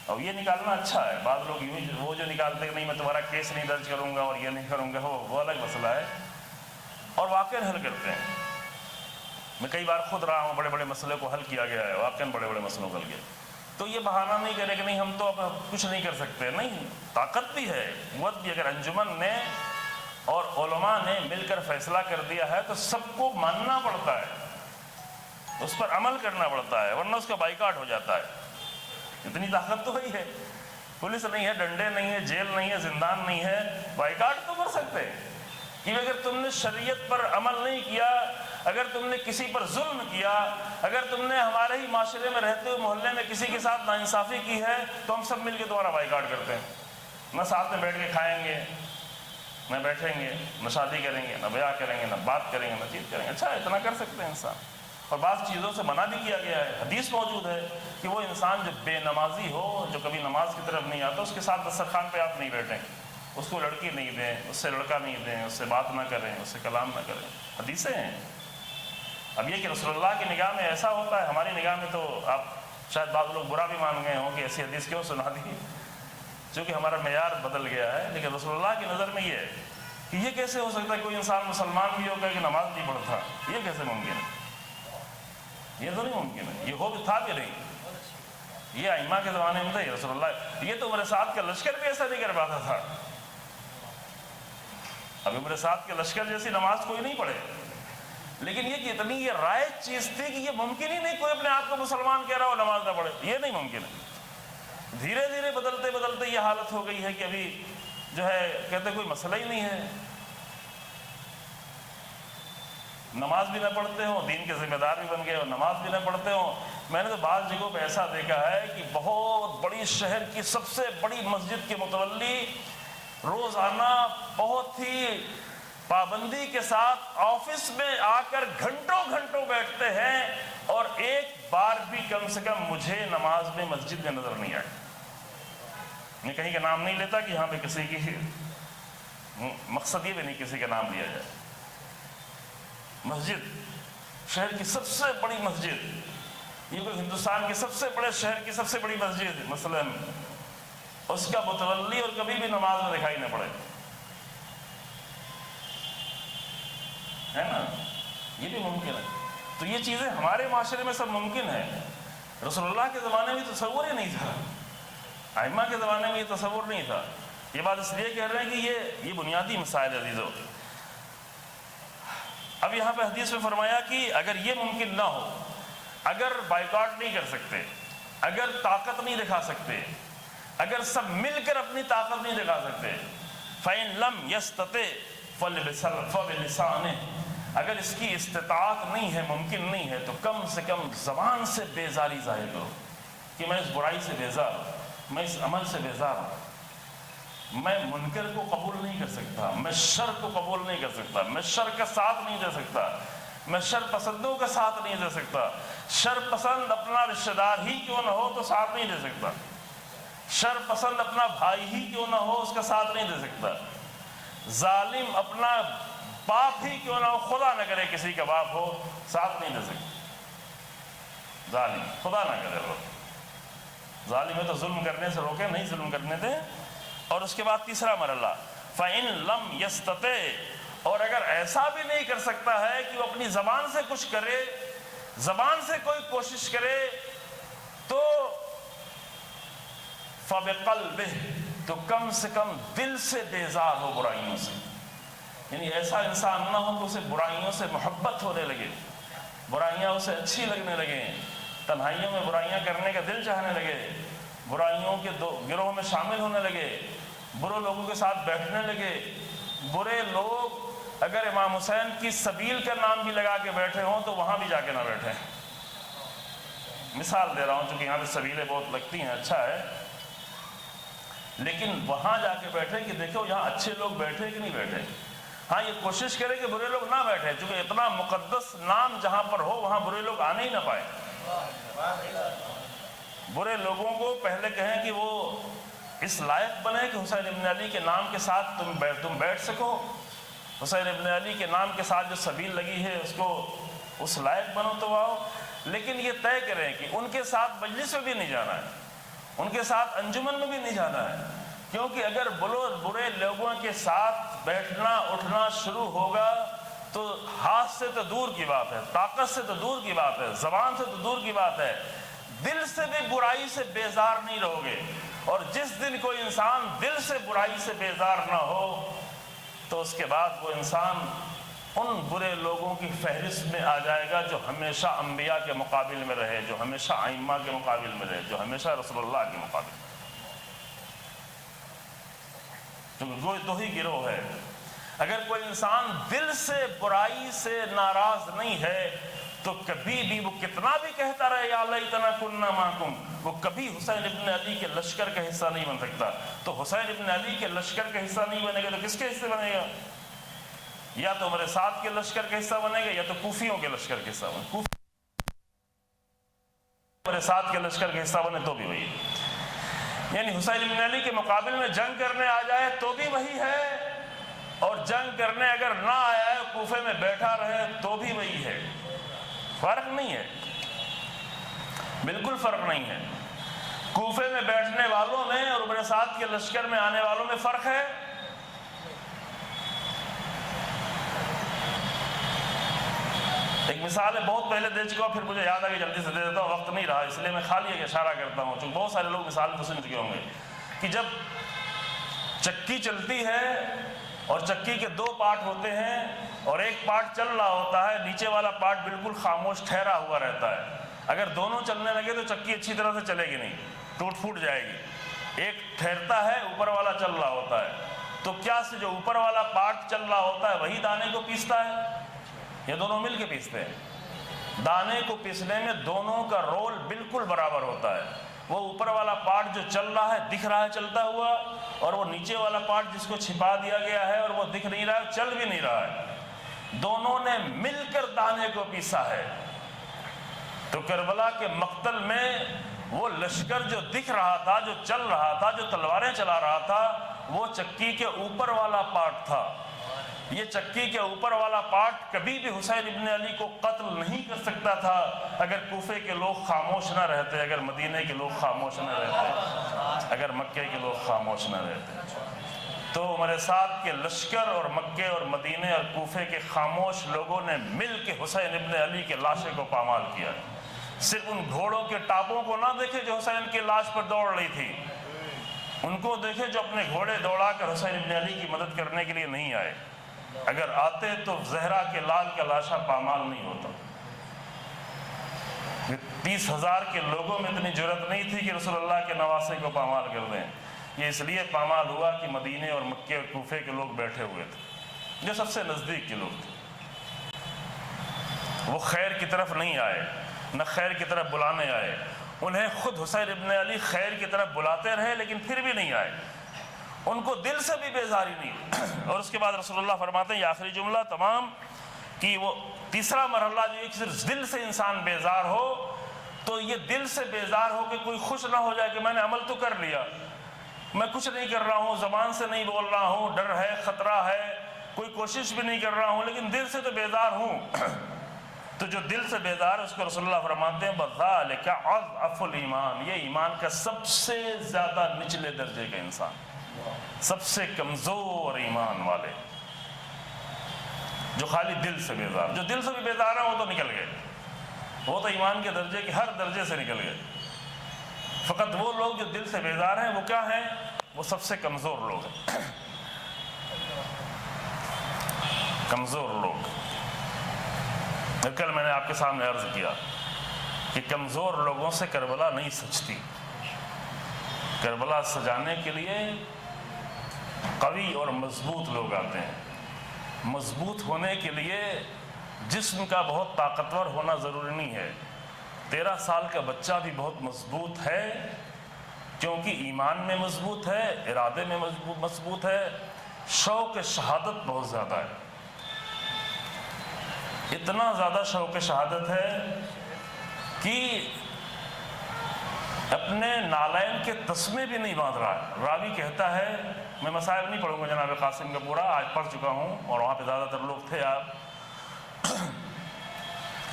[SPEAKER 1] اور یہ نکالنا اچھا ہے۔ بعض لوگ وہ جو نکالتے ہیں کہ نہیں میں تمہارا کیس نہیں درج کروں گا اور یہ نہیں کروں گا، وہ الگ مسئلہ ہے، اور واقعاً حل کرتے ہیں۔ میں کئی بار خود رہا ہوں، بڑے بڑے مسئلے کو حل کیا گیا ہے، واقعاً بڑے بڑے مسئلوں کو حل کیا۔ تو یہ بہانہ نہیں کرے کہ نہیں ہم تو اب کچھ نہیں کر سکتے، نہیں، طاقت بھی ہے، قوت بھی۔ اگر انجمن نے اور علماء نے مل کر فیصلہ کر دیا ہے تو سب کو ماننا پڑتا ہے، اس پر عمل کرنا پڑتا ہے، ورنہ اس کا بائیکاٹ ہو جاتا ہے۔ اتنی طاقت تو وہی ہے، پولیس نہیں ہے، ڈنڈے نہیں ہے، جیل نہیں ہے، زندان نہیں ہے، بائیکاٹ تو کر سکتے ہیں۔ کہ اگر تم نے شریعت پر عمل نہیں کیا، اگر تم نے کسی پر ظلم کیا، اگر تم نے ہمارے ہی معاشرے میں رہتے ہوئے محلے میں کسی کے ساتھ ناانصافی کی ہے، تو ہم سب مل کے تمہارا بائیکاٹ کرتے ہیں۔ نہ ساتھ میں بیٹھ کے کھائیں گے، نہ بیٹھیں گے، نہ شادی کریں گے، نہ بیاہ کریں گے، نہ بات کریں گے، نہ چیت کریں گے۔ اچھا، اتنا کر سکتے ہیں انسان۔ اور بعض چیزوں سے منع بھی کیا گیا ہے، حدیث موجود ہے کہ وہ انسان جو بے نمازی ہو، جو کبھی نماز کی طرف نہیں آتا، اس کے ساتھ دسترخوان پہ آپ نہیں بیٹھیں، اس کو لڑکی نہیں دیں، اس سے لڑکا نہیں دیں، اس سے بات نہ کریں، اس سے کلام نہ کریں، حدیثیں ہیں۔ اب یہ کہ رسول اللہ کی نگاہ میں ایسا ہوتا ہے، ہماری نگاہ میں تو آپ شاید بعض لوگ برا بھی مان گئے ہوں کہ ایسی حدیث کیوں سنا دی، چونکہ ہمارا معیار بدل گیا ہے۔ لیکن رسول اللہ کی نظر میں یہ ہے کہ یہ کیسے ہو سکتا ہے کوئی انسان مسلمان بھی ہوگا کہ نماز نہیں پڑھتا، یہ کیسے ممکن ہے؟ یہ تو نہیں ممکن ہے، یہ ہو بھی تھا بھی نہیں، یہ ائمہ کے زمانے میں تھا۔ رسول اللہ یہ تو عمر سعد کا لشکر بھی ایسا نہیں کر پاتا تھا۔ اب عمر سعد کے لشکر جیسی نماز کوئی نہیں پڑھے، لیکن یہ کہ اتنی یہ رائج چیز تھی کہ یہ ممکن ہی نہیں کوئی اپنے آپ کو مسلمان کہہ رہا ہو نماز نہ پڑھے، یہ نہیں ممکن ہے۔ دھیرے دھیرے بدلتے بدلتے یہ حالت ہو گئی ہے کہ ابھی جو ہے کہتے کوئی مسئلہ ہی نہیں ہے، نماز بھی نہ پڑھتے ہوں، دین کے ذمہ دار بھی بن گئے اور نماز بھی نہ پڑھتے ہوں۔ میں نے تو بعض جگہوں پہ ایسا دیکھا ہے کہ بہت بڑی شہر کی سب سے بڑی مسجد کے متولی روزانہ بہت ہی پابندی کے ساتھ آفس میں آ کر گھنٹوں گھنٹوں بیٹھتے ہیں، اور ایک بار بھی کم سے کم مجھے نماز میں مسجد میں نظر نہیں آئی۔ میں کہیں کا نام نہیں لیتا کہ یہاں پہ کسی کی مقصد یہ بھی نہیں کسی کا نام لیا جائے۔ مسجد، شہر کی سب سے بڑی مسجد، یہ کوئی ہندوستان کے سب سے بڑے شہر کی سب سے بڑی مسجد مثلاً، اس کا متولی اور کبھی بھی نماز میں دکھائی نہ پڑے، ہے نا؟ یہ بھی ممکن ہے۔ تو یہ چیزیں ہمارے معاشرے میں سب ممکن ہے، رسول اللہ کے زمانے میں تصور ہی نہیں تھا، ائمہ کے زمانے میں یہ تصور نہیں تھا۔ یہ بات اس لیے کہہ رہے ہیں کہ یہ بنیادی مسائل عزیزو۔ اب یہاں پہ حدیث میں فرمایا کہ اگر یہ ممکن نہ ہو، اگر بائیکاٹ نہیں کر سکتے، اگر طاقت نہیں دکھا سکتے، اگر سب مل کر اپنی طاقت نہیں دکھا سکتے، فَإِن لَمْ يَسْتَطِعْ فبلسانہ، اگر اس کی استطاعت نہیں ہے، ممکن نہیں ہے، تو کم سے کم زبان سے بیزاری ظاہر کرو کہ میں اس برائی سے بیزار ہوں، میں اس عمل سے بیزار ہوں، میں منکر کو قبول نہیں کر سکتا، میں شر کو قبول نہیں کر سکتا، میں شر کا ساتھ نہیں دے سکتا، میں شر پسندوں کا ساتھ نہیں دے سکتا، شر پسند اپنا رشتہ دار ہی کیوں نہ ہو تو ساتھ نہیں دے سکتا، شر پسند اپنا بھائی ہی کیوں نہ ہو اس کا ساتھ نہیں دے سکتا، ظالم اپنا باپ ہی کیوں نہ ہو، خدا نہ کرے کسی کا باپ ہو، ساتھ نہیں دے سکتا، ظالم خدا نہ کرے وہ ظالم ہے تو ظلم کرنے سے روکے، نہیں ظلم کرنے دے۔ اور اس کے بعد تیسرا مرحلہ فَإِن لَمْ يَسْتَطِعْ، اور اگر ایسا بھی نہیں کر سکتا ہے کہ وہ اپنی زبان سے کچھ کرے، زبان سے کوئی کوشش کرے، تو فَبِقَلْبِهِ، تو کم سے کم دل سے بیزار ہو برائیوں سے، یعنی ایسا انسان نہ ہو کہ اسے برائیوں سے محبت ہونے لگے، برائیاں اسے اچھی لگنے لگیں، تنہائیوں میں برائیاں کرنے کا دل چاہنے لگے، برائیوں کے گروہ میں شامل ہونے لگے، برے لوگوں کے ساتھ بیٹھنے لگے۔ برے لوگ اگر امام حسین کی سبیل کا نام بھی لگا کے بیٹھے ہوں تو وہاں بھی جا کے نہ بیٹھیں۔ مثال دے رہا ہوں چونکہ یہاں پہ سبیلیں بہت لگتی ہیں، اچھا ہے، لیکن وہاں جا کے بیٹھے کہ دیکھو یہاں اچھے لوگ بیٹھے کہ نہیں بیٹھے۔ ہاں یہ کوشش کرے کہ برے لوگ نہ بیٹھے، چونکہ اتنا مقدس نام جہاں پر ہو وہاں برے لوگ آنے ہی نہ پائے۔ برے لوگوں کو پہلے کہیں کہ وہ اس لائق بنے کہ حسین ابن علی کے نام کے ساتھ تم بیٹھ سکو، حسین ابن علی کے نام کے ساتھ جو سبیل لگی ہے اس کو اس لائق بنو تو آؤ، لیکن یہ طے کریں کہ ان کے ساتھ مجلس میں بھی نہیں جانا ہے، ان کے ساتھ انجمن میں بھی نہیں جانا ہے، کیونکہ اگر برے لوگوں کے ساتھ بیٹھنا اٹھنا شروع ہوگا تو ہاتھ سے تو دور کی بات ہے، طاقت سے تو دور کی بات ہے، زبان سے تو دور کی بات ہے، دل سے بھی برائی سے بیزار نہیں رہو گے۔ اور جس دن کوئی انسان دل سے برائی سے بیزار نہ ہو تو اس کے بعد وہ انسان ان برے لوگوں کی فہرست میں آ جائے گا جو ہمیشہ انبیاء کے مقابل میں رہے، جو ہمیشہ ائمہ کے مقابل میں رہے، جو ہمیشہ رسول اللہ کے مقابل میں رہے، کیونکہ دو ہی گروہ ہے۔ اگر کوئی انسان دل سے برائی سے ناراض نہیں ہے تو کبھی بھی وہ کتنا بھی کہتا رہے یا لیتنا کنا معکم، وہ کبھی حسین ابن علی کے لشکر کا حصہ نہیں بن سکتا۔ تو حسین ابن علی کے لشکر کا حصہ نہیں بنے گا تو کس کے حصے بنے گا؟ یا تو میرے ساتھ کے لشکر کا حصہ بنے گا یا تو کوفیوں کے لشکر کا حصہ بنے گا۔ میرے ساتھ کے لشکر کا حصہ بنے تو بھی وہی ہے، یعنی حسین ابن علی کے مقابل میں جنگ کرنے آ جائے تو بھی وہی ہے، اور جنگ کرنے اگر نہ آیا ہے کوفے میں بیٹھا رہے تو بھی وہی ہے۔ فرق نہیں ہے، بالکل فرق نہیں ہے۔ کوفے میں بیٹھنے والوں میں اور میرے ساتھ کے لشکر میں آنے والوں میں فرق ہے۔ ایک مثال ہے، بہت پہلے دے چکا ہوں، پھر مجھے یاد آ کہ جلدی سے دے دیتا ہوں، وقت نہیں رہا اس لیے میں خالی ایک اشارہ کرتا ہوں، چونکہ بہت سارے لوگ مثال تو سن چکے ہوں گے کہ جب چکی چلتی ہے اور چکی کے دو پارٹ ہوتے ہیں اور ایک پارٹ چل رہا ہوتا ہے، نیچے والا پارٹ بالکل خاموش ٹھہرا ہوا رہتا ہے۔ اگر دونوں چلنے لگے تو چکی اچھی طرح سے چلے گی نہیں، ٹوٹ پھوٹ جائے گی۔ ایک ٹھہرتا ہے، اوپر والا چل رہا ہوتا ہے، تو کیا سے جو اوپر والا پارٹ چل رہا ہوتا ہے وہی دانے کو پیستا ہے یا دونوں مل کے پیستے ہیں؟ دانے کو پیسنے میں دونوں کا رول بالکل برابر ہوتا ہے۔ وہ اوپر والا پارٹ جو چل رہا ہے دکھ رہا ہے چلتا ہوا، اور وہ نیچے والا پارٹ جس کو چھپا دیا گیا ہے اور وہ دکھ نہیں رہا ہے، چل بھی نہیں رہا ہے، دونوں نے مل کر دانے کو پیسا ہے۔ تو کربلا کے مقتل میں وہ لشکر جو دکھ رہا تھا، جو چل رہا تھا، جو تلواریں چلا رہا تھا، وہ چکی کے اوپر والا پارٹ تھا۔ یہ چکی کے اوپر والا پارٹ کبھی بھی حسین ابن علی کو قتل نہیں کر سکتا تھا اگر کوفے کے لوگ خاموش نہ رہتے، اگر مدینے کے لوگ خاموش نہ رہتے، اگر مکے کے لوگ خاموش نہ رہتے۔ تو میرے ساتھ کے لشکر اور مکے اور مدینے اور کوفے کے خاموش لوگوں نے مل کے حسین ابن علی کے لاشے کو پامال کیا۔ صرف ان گھوڑوں کے ٹاپوں کو نہ دیکھے جو حسین کی لاش پر دوڑ رہی تھی، ان کو دیکھے جو اپنے گھوڑے دوڑا کر حسین ابن علی کی مدد کرنے کے لیے نہیں آئے۔ اگر آتے تو زہرا کے لال کا لاشا پامال نہیں ہوتا۔ 30,000 کے لوگوں میں اتنی جرأت نہیں تھی کہ رسول اللہ کے نواسے کو پامال کر دیں۔ یہ اس لیے پامال ہوا کہ مدینے اور مکے اور کوفے کے لوگ بیٹھے ہوئے تھے۔ جو سب سے نزدیک کے لوگ تھے، وہ خیر کی طرف نہیں آئے، نہ خیر کی طرف بلانے آئے۔ انہیں خود حسین ابن علی خیر کی طرف بلاتے رہے لیکن پھر بھی نہیں آئے، ان کو دل سے بھی بیزاری نہیں۔ اور اس کے بعد رسول اللہ فرماتے ہیں، یہ آخری جملہ تمام، کہ وہ تیسرا مرحلہ جو ایک صرف دل سے انسان بیزار ہو، تو یہ دل سے بیزار ہو کہ کوئی خوش نہ ہو جائے کہ میں نے عمل تو کر لیا، میں کچھ نہیں کر رہا ہوں، زبان سے نہیں بول رہا ہوں، ڈر ہے، خطرہ ہے، کوئی کوشش بھی نہیں کر رہا ہوں، لیکن دل سے تو بیزار ہوں۔ تو جو دل سے بیزار ہے اس کو رسول اللہ فرماتے ہیں بذالک اضعف الایمان، یہ ایمان کا سب سے زیادہ نچلے درجے کا انسان، سب سے کمزور ایمان والے، جو خالی دل سے بیزار۔ جو دل سے بھی بیزار ہیں وہ تو نکل گئے، وہ تو ایمان کے درجے کے ہر درجے سے نکل گئے۔ فقط وہ لوگ جو دل سے بیزار ہیں وہ کیا ہیں؟ وہ سب سے کمزور لوگ ہیں، کمزور لوگ۔ کل میں نے آپ کے سامنے عرض کیا کہ کمزور لوگوں سے کربلا نہیں سجتی، کربلا سجانے کے لیے قوی اور مضبوط لوگ آتے ہیں۔ مضبوط ہونے کے لیے جسم کا بہت طاقتور ہونا ضروری نہیں ہے، 13 سال کا بچہ بھی بہت مضبوط ہے، کیونکہ ایمان میں مضبوط ہے، ارادے میں مضبوط ہے، شوق شہادت بہت زیادہ ہے، اتنا زیادہ شوق شہادت ہے کہ اپنے نالین کے تسمے بھی نہیں باندھ رہا ہے۔ راوی کہتا ہے، میں مسائل نہیں پڑھوں گا جناب قاسم کا پورا، آج پڑھ چکا ہوں اور وہاں پہ زیادہ تر لوگ تھے آپ،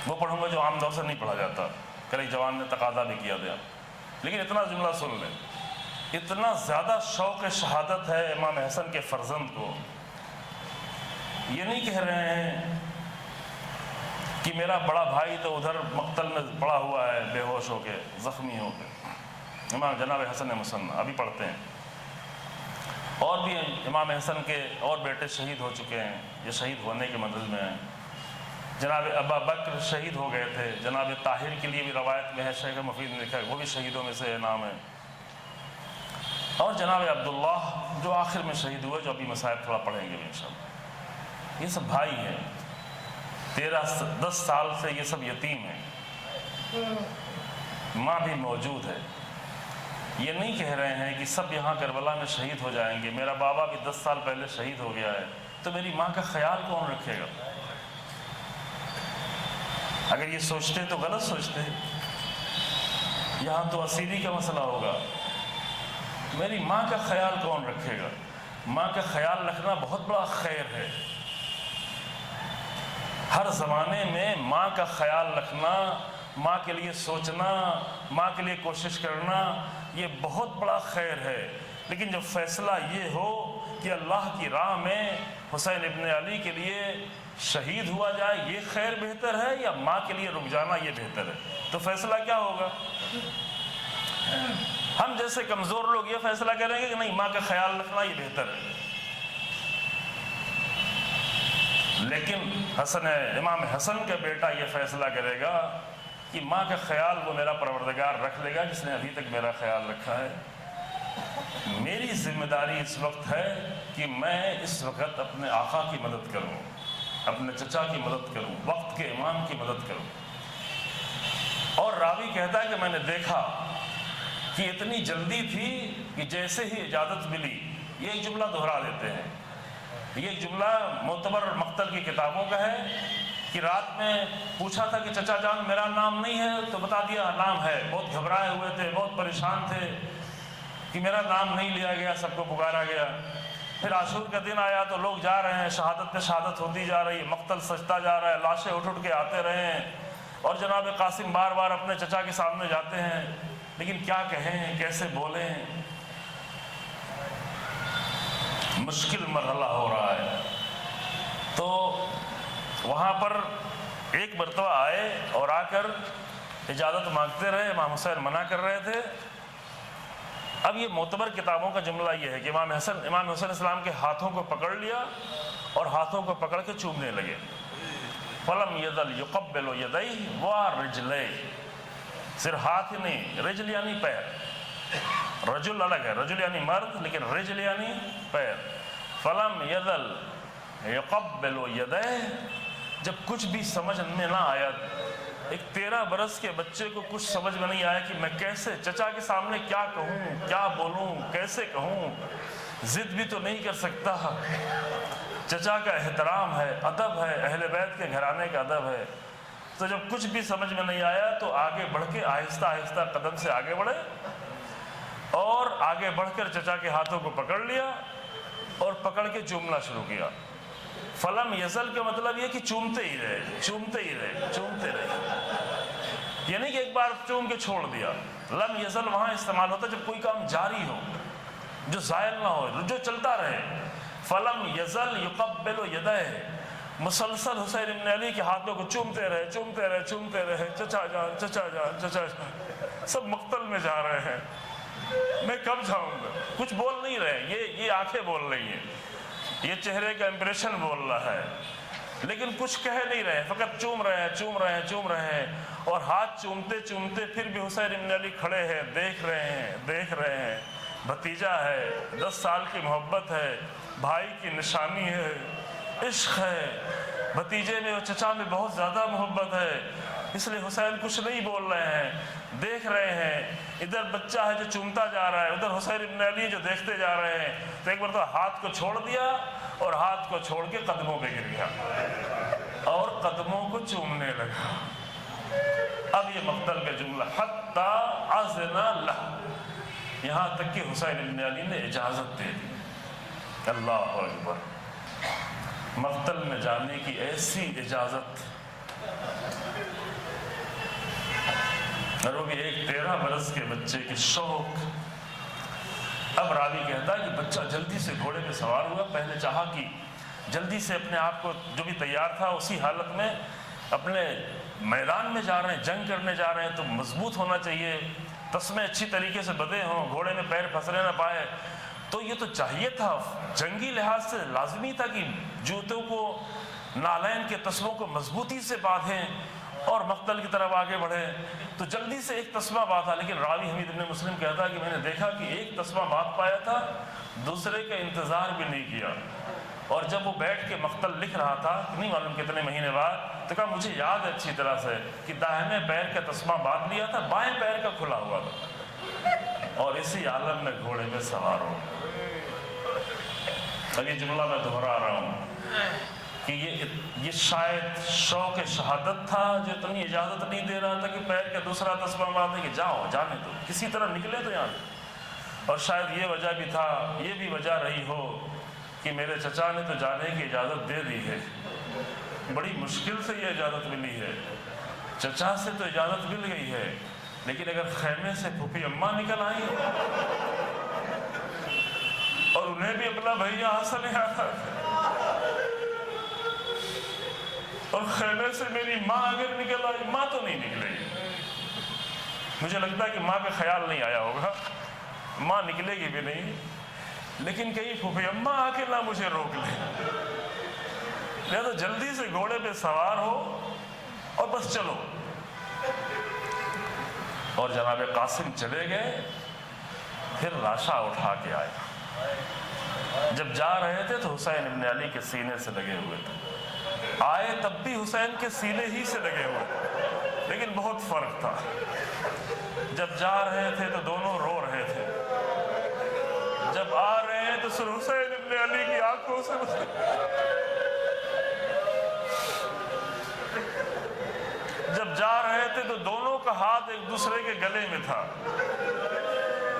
[SPEAKER 1] وہ پڑھوں گا جو عام طور سے نہیں پڑھا جاتا، کل ایک جوان نے تقاضا بھی کیا دیا، لیکن اتنا جملہ سن لیں، اتنا زیادہ شوق شہادت ہے امام حسن کے فرزند کو۔ یہ نہیں کہہ رہے ہیں کہ میرا بڑا بھائی تو ادھر مقتل میں پڑا ہوا ہے بے ہوش ہو کے، زخمی ہو کے۔ امام جناب حسن مصنع ابھی پڑھتے ہیں، اور بھی امام حسن کے اور بیٹے شہید ہو چکے ہیں، یہ شہید ہونے کے منزل میں ہیں۔ جناب ابا بکر شہید ہو گئے تھے، جناب طاہر کے لیے بھی روایت میں ہے، شیخ مفید نے لکھا ہے وہ بھی شہیدوں میں سے نام ہے، اور جناب عبداللہ جو آخر میں شہید ہوئے، جو ابھی مسائل تھوڑا پڑھیں گے انشاءاللہ۔ یہ سب بھائی ہیں، 10 سال سے یہ سب یتیم ہیں، ماں بھی موجود ہے۔ یہ نہیں کہہ رہے ہیں کہ سب یہاں کربلا میں شہید ہو جائیں گے، میرا بابا بھی 10 سال پہلے شہید ہو گیا ہے، تو میری ماں کا خیال کون رکھے گا؟ اگر یہ سوچتے تو غلط سوچتے، یہاں تو اسیری کا مسئلہ ہوگا، میری ماں کا خیال کون رکھے گا؟ ماں کا خیال رکھنا بہت بڑا خیر ہے، ہر زمانے میں ماں کا خیال رکھنا، ماں کے لیے سوچنا، ماں کے لیے کوشش کرنا، یہ بہت بڑا خیر ہے۔ لیکن جب فیصلہ یہ ہو کہ اللہ کی راہ میں حسین ابن علی کے لیے شہید ہوا جائے، یہ خیر بہتر ہے یا ماں کے لیے رک جانا یہ بہتر ہے، تو فیصلہ کیا ہوگا؟ ہم جیسے کمزور لوگ یہ فیصلہ کریں گے کہ نہیں، ماں کا خیال رکھنا یہ بہتر ہے، لیکن امام حسن کا بیٹا یہ فیصلہ کرے گا کہ ماں کا خیال وہ میرا پروردگار رکھ لے گا جس نے ابھی تک میرا خیال رکھا ہے۔ میری ذمہ داری اس وقت ہے کہ میں اس وقت اپنے آقا کی مدد کروں، اپنے چچا کی مدد کروں، وقت کے امام کی مدد کروں۔ اور راوی کہتا ہے کہ میں نے دیکھا کہ اتنی جلدی تھی کہ جیسے ہی اجازت ملی، یہ ایک جملہ دہرا دیتے ہیں، یہ جملہ معتبر مقتل کی کتابوں کا ہے کہ رات میں پوچھا تھا کہ چچا جان میرا نام نہیں ہے، تو بتا دیا نام ہے، بہت گھبرائے ہوئے تھے، بہت پریشان تھے کہ میرا نام نہیں لیا گیا، سب کو پکارا گیا۔ پھر عاشور کا دن آیا تو لوگ جا رہے ہیں، شہادت پہ شہادت ہوتی جا رہی ہے، مقتل سجتا جا رہا ہے، لاشیں اٹھ کے آتے رہے ہیں، اور جناب قاسم بار بار اپنے چچا کے سامنے جاتے ہیں، لیکن کیا کہیں، کیسے بولیں، مشکل مرحلہ ہو رہا ہے۔ تو وہاں پر ایک مرتبہ آئے اور آ کر اجازت مانگتے رہے، امام حسین منع کر رہے تھے۔ اب یہ معتبر کتابوں کا جملہ یہ ہے کہ امام حسین اسلام کے ہاتھوں کو پکڑ لیا اور ہاتھوں کو پکڑ کے چومنے لگے۔ فلم یزل یقبل یدیہ ورجلیہ، صرف ہاتھ ہی نہیں، رجل یعنی پیر، رجل الگ ہے، رجل یعنی مرد، لیکن رجل یعنی پیر۔ فلم یزل یقبل یدیہ، جب کچھ بھی سمجھ میں نہ آیا، ایک 13 برس کے بچے کو کچھ سمجھ میں نہیں آیا کہ میں کیسے چچا کے سامنے کیا کہوں، کیا بولوں، کیسے کہوں، ضد بھی تو نہیں کر سکتا، چچا کا احترام ہے، ادب ہے، اہل بیت کے گھرانے کا ادب ہے۔ تو جب کچھ بھی سمجھ میں نہیں آیا تو آگے بڑھ کے آہستہ آہستہ قدم سے آگے بڑھے، اور آگے بڑھ کر چچا کے ہاتھوں کو پکڑ لیا اور پکڑ کے چومنا شروع کیا۔ فلم یزل کا مطلب یہ کہ چومتے ہی رہے، چومتے ہی رہے، چومتے رہے، یعنی کہ ایک بار چوم کے چھوڑ دیا۔ لم یزل وہاں استعمال ہوتا ہے جب کوئی کام جاری ہو، جو زائل نہ ہو، جو چلتا رہے۔ فلم یزل یقبل یدیہ، مسلسل حسین ابن علی کے ہاتھوں کو چومتے رہے، چومتے رہے، چومتے رہے، چچا جان، چچا جان، چچا جان، سب مقتل میں جا رہے ہیں، میں کب جاؤں گا؟ کچھ بول نہیں رہے، یہ آنکھیں بول رہی ہیں، یہ چہرے کا امپریشن بول رہا ہے، لیکن کچھ کہہ نہیں رہے، فقط چوم رہے ہیں، چوم رہے ہیں، چوم رہے ہیں۔ اور ہاتھ چومتے چومتے پھر بھی حسین ابن علی کھڑے ہیں، دیکھ رہے ہیں، دیکھ رہے ہیں۔ بھتیجا ہے، 10 سال کی محبت ہے، بھائی کی نشانی ہے، عشق ہے، بھتیجے میں اور چچا میں بہت زیادہ محبت ہے، اس لیے حسین کچھ نہیں بول رہے ہیں، دیکھ رہے ہیں۔ ادھر بچہ ہے جو چومتا جا رہا ہے، ادھر حسین ابن علی جو دیکھتے جا رہے ہیں۔ تو ایک مرتبہ ہاتھ کو چھوڑ دیا اور ہاتھ کو چھوڑ کے قدموں پہ گر گیا اور قدموں کو چومنے لگا۔ اب یہ مقتل کا جملہ حتی اذن لہ، یہاں تک کہ حسین ابن علی نے اجازت دے دی۔ اللہ اکبر، مقتل میں جانے کی ایسی اجازت، اور وہ بھی ایک 13 برس کے بچے کے شوق۔ اب راوی کہتا ہے کہ بچہ جلدی سے گھوڑے پہ سوار ہوا، پہلے چاہا کہ جلدی سے اپنے آپ کو، جو بھی تیار تھا اسی حالت میں، اپنے میدان میں جا رہے ہیں، جنگ کرنے جا رہے ہیں تو مضبوط ہونا چاہیے، تسمے اچھی طریقے سے بدے ہوں، گھوڑے میں پیر پھنسنے نہ پائے۔ تو یہ تو چاہیے تھا، جنگی لحاظ سے لازمی تھا کہ جوتوں کو، نالین کے تسموں کو مضبوطی سے باندھیں اور مقتل کی طرف آگے بڑھے۔ تو جلدی سے ایک تسمہ باندھا، لیکن راوی حمید بن مسلم کہتا ہے کہ میں نے دیکھا کہ ایک تسمہ باندھ پایا تھا، دوسرے کا انتظار بھی نہیں کیا، اور جب وہ بیٹھ کے مقتل لکھ رہا تھا، نہیں معلوم کتنے مہینے بعد، تو کہا مجھے یاد ہے اچھی طرح سے کہ داہنے پیر کا تسمہ باندھ لیا تھا، بائیں پیر کا کھلا ہوا تھا، اور اسی عالم میں گھوڑے میں سوار ہو۔ اب یہ جملہ میں دہرا رہا ہوں کہ یہ شاید شوق شہادت تھا جو اتنی اجازت نہیں دے رہا تھا کہ پیر کا دوسرا تسمہ باندھے کہ جاؤ، جانے دو، کسی طرح نکلے تو یہاں۔ اور شاید یہ وجہ بھی تھا، یہ بھی وجہ رہی ہو کہ میرے چچا نے تو جانے کی اجازت دے دی ہے، بڑی مشکل سے یہ اجازت ملی ہے، چچا سے تو اجازت مل گئی ہے، لیکن اگر خیمے سے پھوپھی اماں نکل آئی اور انہیں بھی اپنا بھیا ہنسا نہیں آتا، اور خیمے سے میری ماں اگر نکل آئی، ماں تو نہیں نکلے گی، مجھے لگتا ہے کہ ماں کا خیال نہیں آیا ہوگا، ماں نکلے گی بھی نہیں، لیکن کہیں پھوپھی اماں آ کے نہ مجھے روک لے، لہذا جلدی سے گھوڑے پہ سوار ہو اور بس چلو۔ اور جناب قاسم چلے گئے، پھر لاشا اٹھا کے آئے۔ جب جا رہے تھے تو حسین ابن علی کے سینے سے لگے ہوئے تھے، آئے تب بھی حسین کے سینے ہی سے لگے ہوئے، لیکن بہت فرق تھا۔ جب جا رہے تھے تو دونوں رو رہے تھے، جب آ رہے ہیں تو سر حسین ابن علی کی آنکھوں سے جب جا رہے تھے تو دونوں کا ہاتھ ایک دوسرے کے گلے میں تھا،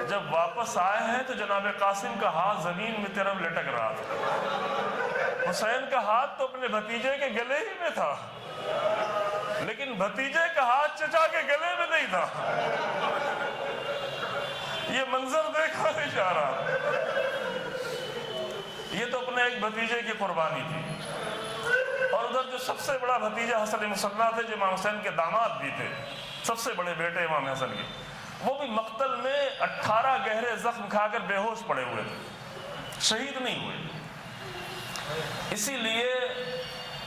[SPEAKER 1] جب واپس آئے ہیں تو جناب قاسم کا ہاتھ زمین میں طرف لٹک رہا تھا۔ حسین کا ہاتھ تو اپنے بھتیجے کے گلے ہی میں تھا، لیکن بھتیجے کا ہاتھ چچا کے گلے میں نہیں تھا۔ یہ منظر دیکھا نہیں جا رہا، یہ تو اپنے ایک بھتیجے کی قربانی تھی، اور ادھر جو سب سے بڑا بھتیجا حسن مصنع تھے، جو امام حسین کے داماد بھی تھے، سب سے بڑے بیٹے امام حسن کے، وہ بھی مقتل میں 18 گہرے زخم کھا کر بے ہوش پڑے ہوئے تھے، شہید نہیں ہوئے۔ اسی لیے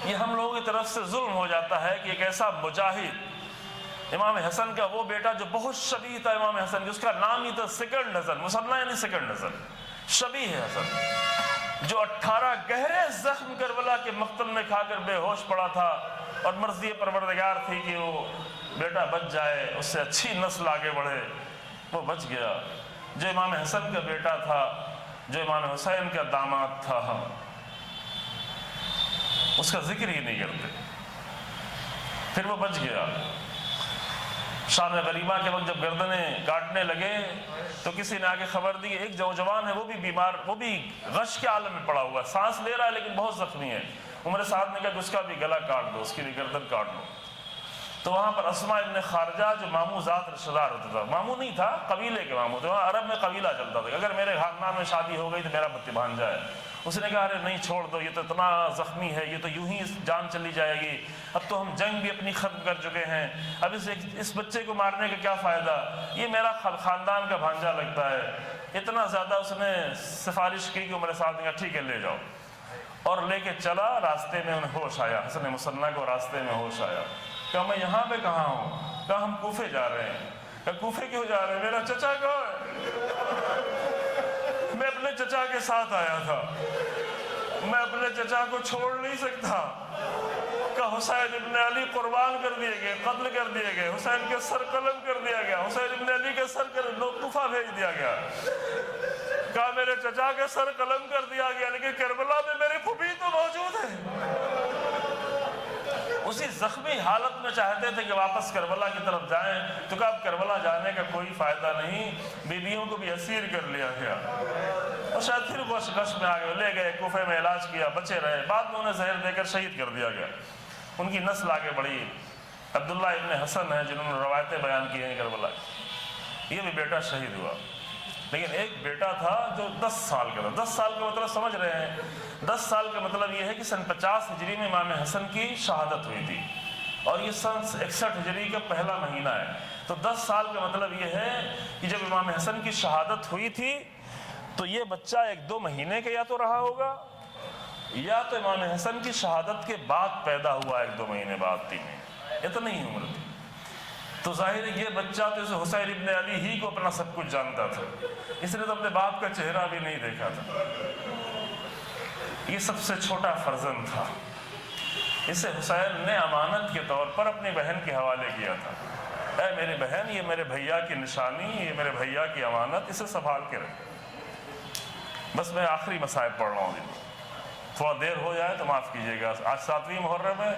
[SPEAKER 1] یہ ہم لوگوں کی طرف سے ظلم ہو جاتا ہے کہ ایک ایسا مجاہد، امام حسن کا وہ بیٹا جو بہت شبیہ تھا امام حسن کی، اس کا نام ہی تھا سیکنڈ حسن، مصنع یعنی سیکنڈ حسن، شبیہ ہے حسن، جو 18 گہرے زخم کربلا کے مقتل میں کھا کر بے ہوش پڑا تھا، اور مرضی پروردگار تھی کہ وہ بیٹا بچ جائے، اس سے اچھی نسل آگے بڑھے، وہ بچ گیا۔ جو امام حسن کا بیٹا تھا، جو امام حسین کا داماد تھا، اس کا ذکر ہی نہیں کرتے، پھر وہ بچ گیا۔ شام غریبہ کے وقت جب گردنیں کاٹنے لگے تو کسی نے آگے خبر دی ایک نوجوان ہے، وہ بھی بیمار، وہ بھی غش کے عالم میں پڑا ہوا ہے، سانس لے رہا ہے لیکن بہت زخمی ہے۔ عمر سعد نے کہا کہ اس کا بھی گلا کاٹ دو، اس کی بھی گردن کاٹ دو۔ تو وہاں پر اسماء ابن خارجہ جو ماموں ذات رشتہ دار ہوتا تھا، ماموں نہیں تھا، قبیلے کے ماموں تھے، وہاں عرب میں قبیلہ چلتا تھا، اگر میرے خاندان میں شادی ہو گئی تو میرا بھانجا ہے۔ اس نے کہا ارے نہیں چھوڑ دو، یہ تو اتنا زخمی ہے، یہ تو یوں ہی جان چلی جائے گی، اب تو ہم جنگ بھی اپنی ختم کر چکے ہیں، اب اس بچے کو مارنے کا کیا فائدہ، یہ میرا خاندان کا بھانجا لگتا ہے۔ اتنا زیادہ اس نے سفارش کی کہ عمر سعد نے کہا ٹھیک ہے لے جاؤ، اور لے کے چلا۔ راستے میں انہیں ہوش آیا، حسن مصنع کو راستے میں ہوش آیا، کہا میں یہاں پہ کہاں ہوں؟ کہا ہم کوفے جا رہے ہیں۔ کہا کوفے کیوں جا رہے ہیں؟ میرا چچا کہاں ہے؟ میں اپنے چچا کے ساتھ آیا تھا، میں اپنے چچا کو چھوڑ نہیں سکتا۔ کہا حسین ابن علی قربان کر دیے گئے، قتل کر دیے گئے، حسین کے سر قلم کر دیا گیا، حسین ابن علی کے سر کوفہ بھیج دیا گیا۔ کہا میرے چچا کے سر قلم کر دیا گیا لیکن کربلا میں میری پھوپھی تو موجود ہے۔ اسی زخمی حالت میں چاہتے تھے کہ واپس کربلا کی طرف جائیں، تو کہا اب کربلا جانے کا کوئی فائدہ نہیں، بیویوں کو بھی اسیر کر لیا گیا، اور شاید پھر غش میں آگے لے گئے، کوفے میں علاج کیا، بچے رہے، بعد میں انہیں زہر دے کر شہید کر دیا گیا۔ ان کی نسل آگے بڑھی۔ عبداللہ ابن حسن ہے جنہوں نے روایتیں بیان کی ہیں کربلا کی، یہ بھی بیٹا شہید ہوا، لیکن ایک بیٹا تھا جو 10 سال کا تھا۔ 10 سال کا مطلب سمجھ رہے ہیں؟ 10 سال کا مطلب یہ ہے کہ سن 50 ہجری میں امام حسن کی شہادت ہوئی تھی، اور یہ سن 61 ہجری کا پہلا مہینہ ہے، تو 10 سال کا مطلب یہ ہے کہ جب امام حسن کی شہادت ہوئی تھی تو یہ بچہ 1-2 مہینے کا یا تو رہا ہوگا، یا تو امام حسن کی شہادت کے بعد پیدا ہوا 1-2 مہینے بعد، 3 مہینے، اتنی ہی عمر تھی۔ تو ظاہر ہے یہ بچہ تو اسے حسین ابن علی ہی کو اپنا سب کچھ جانتا تھا، اس نے تو اپنے باپ کا چہرہ بھی نہیں دیکھا تھا، یہ سب سے چھوٹا فرزند تھا، اسے حسین نے امانت کے طور پر اپنی بہن کے حوالے کیا تھا، اے میری بہن یہ میرے بھیا کی نشانی، یہ میرے بھیا کی امانت، اسے سنبھال کے رکھ۔ بس میں آخری مصائب پڑھ رہا ہوں، تھوڑا دیر ہو جائے تو معاف کیجیے گا۔ آج 7ویں محرم ہے،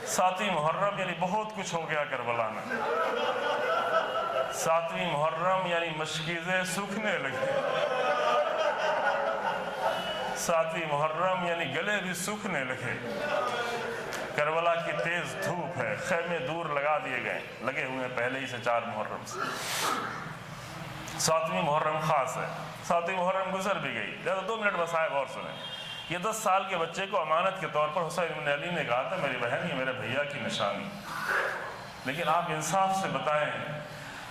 [SPEAKER 1] 7ویں محرم یعنی بہت کچھ ہو گیا کربلا میں۔ 7ویں محرم یعنی مشکیزیں سوکھنے لگی، 7ویں محرم یعنی گلے بھی سوکھنے لگے، کربلا کی تیز دھوپ ہے، خیمے دور لگا دیے گئے، لگے ہوئے ہیں پہلے ہی سے 4 محرم سے۔ 7ویں محرم خاص ہے، 7ویں محرم گزر بھی گئی، 2 منٹ مصائب اور سنیں۔ یہ 10 سال کے بچے کو امانت کے طور پر حسین بن علی نے کہا تھا میری بہن یہ میرے بھیا کی نشانی، لیکن آپ انصاف سے بتائیں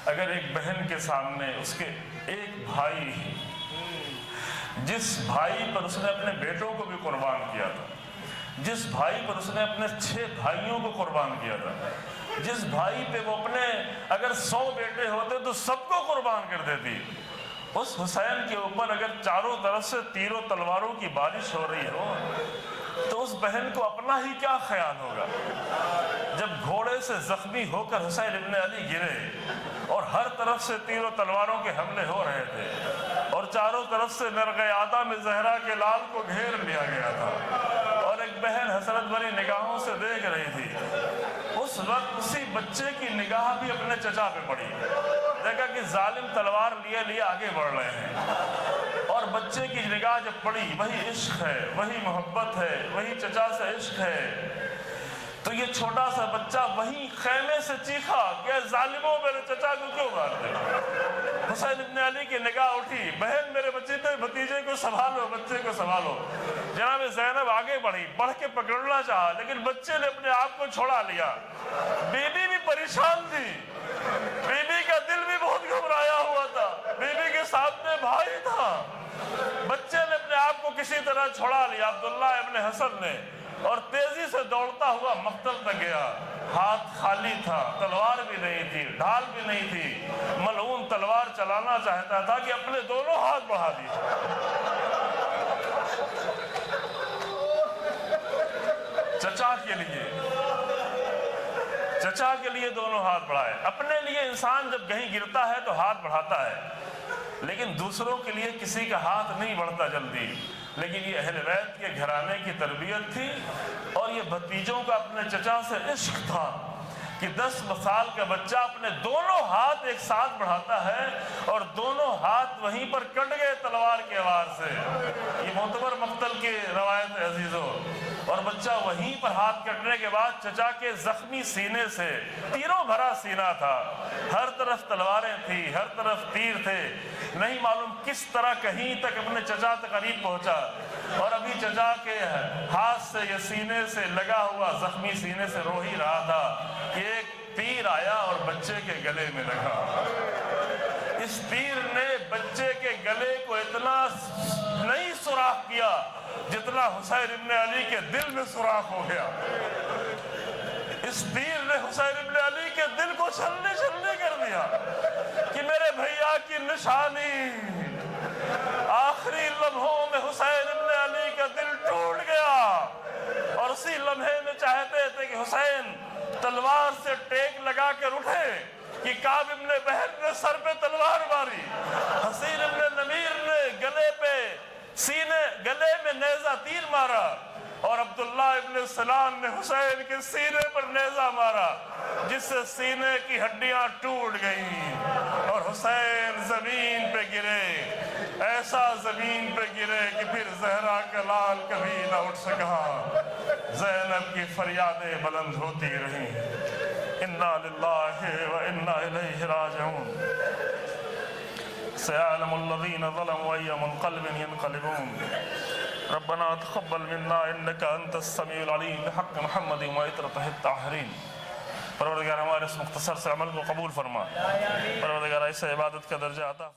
[SPEAKER 1] اگر ایک بہن کے سامنے اس کے ایک بھائی، جس بھائی پر اس نے اپنے بیٹوں کو بھی قربان کیا تھا، جس بھائی پر اس نے اپنے 6 بھائیوں کو قربان کیا تھا، جس بھائی پہ وہ اپنے اگر 100 بیٹے ہوتے تو سب کو قربان کر دیتی، اس حسین کے اوپر اگر چاروں طرف سے تیروں تلواروں کی بارش ہو رہی ہو تو اس بہن کو اپنا ہی کیا خیال ہوگا؟ جب گھوڑے سے زخمی ہو کر حسین ابن علی گرے اور ہر طرف سے تیروں تلواروں کے حملے ہو رہے تھے اور چاروں طرف سے مرغ آدم زہرا کے لال کو گھیر لیا گیا تھا اور ایک بہن حسرت بھری نگاہوں سے دیکھ رہی تھی، اس وقت اسی بچے کی نگاہ بھی اپنے چچا پہ پڑی، دیکھا کہ ظالم تلوار لیے آگے بڑھ رہے ہیں، اور بچے کی نگاہ جب پڑی وہی عشق ہے، وہی محبت ہے، وہی چچا سے عشق ہے، تو یہ چھوٹا سا بچہ وہی خیمے سے چیخا کہ ظالموں میرے چچا کو کیوں مارتے؟ حسین ابن علی کی نگاہ اٹھی، بہن میرے بھتیجے کو سنبھالو، بچے کو سنبھالو۔ جناب زینب آگے بڑھی، بڑھ کے پکڑنا چاہا لیکن بچے نے اپنے آپ کو چھوڑا لیا۔ بیوی بھی پریشان تھی، بیوی کا دل بھی بہت گھبرایا ہوا تھا، بیوی کے سامنے بھائی تھا، بچے نے اپنے آپ کو کسی طرح چھوڑا لیا عبداللہ ابن حسن نے، اور تیزی سے دوڑتا ہوا مقتل تک گیا۔ ہاتھ خالی تھا، تلوار بھی نہیں تھی، ڈھال بھی نہیں تھی، ملعون تلوار چلانا چاہتا تھا کہ اپنے دونوں ہاتھ بڑھا دیے۔ چچا کے لیے دونوں ہاتھ بڑھائے. اپنے لیے انسان جب کہیں گرتا ہے تو ہاتھ بڑھاتا ہے، لیکن دوسروں کے لیے کسی کا ہاتھ نہیں بڑھتا جلدی. لیکن یہ اہل بیت کے گھرانے کی تربیت تھی، اور یہ بھتیجوں کا اپنے چچا سے عشق تھا کہ 10 سال کا بچہ اپنے دونوں ہاتھ ایک ساتھ بڑھاتا ہے، اور دونوں ہاتھ وہیں پر کٹ گئے تلوار کے وار سے. یہ معتبر مقتل کی روایت ہے عزیزو. اور بچہ وہیں پر ہاتھ کٹنے کے بعد چچا کے زخمی سینے سے، تیروں بھرا سینہ تھا، ہر طرف تلواریں تھی، ہر طرف تیر تھے، نہیں معلوم کس طرح کہیں تک اپنے چچا تک قریب پہنچا. اور ابھی چچا کے ہاتھ سے یا سینے سے لگا ہوا زخمی سینے سے رو ہی رہا تھا کہ ایک تیر آیا اور بچے کے گلے میں لگا. اس تیر نے بچے کے گلے کو اتنا نہیں سوراخ کیا جتنا حسین ابن علی کے دل میں سوراخ ہو گیا. اس تیر نے حسین ابن علی کے دل کو چھلنے چھلنے کر دیا کہ میرے بھیا کی نشانی. آخری لمحوں میں حسین ابن علی کا دل ٹوٹ گیا، اور اسی لمحے میں چاہتے تھے کہ حسین تلوار سے ٹیک لگا کر اٹھے کہ کعب ابن بہر نے سر پہ تلوار ماری، حسین ابن نمیر نے گلے میں نیزہ تیر مارا، اور عبداللہ ابن سلام نے حسین کے سینے پر نیزہ مارا، جس سے سینے کی ہڈیاں ٹوٹ گئیں اور حسین زمین پہ گرے. ایسا زمین پہ گرے کہ پھر زہرا کا لال کبھی نہ اٹھ سکا. زینب کی فریادیں بلند ہوتی رہیں. انا للہ و انا الیہ راجعون. سيعلم الذين ظلموا أي منقلب ينقلبون. ربنا تقبل منا إنك أنت السميع العليم بحق محمد وعترته الطاهرين. پروردگار ہمارے اس مختصر سے عمل کو قبول فرما. پروردگار ایسے عبادت کا درجہ عطا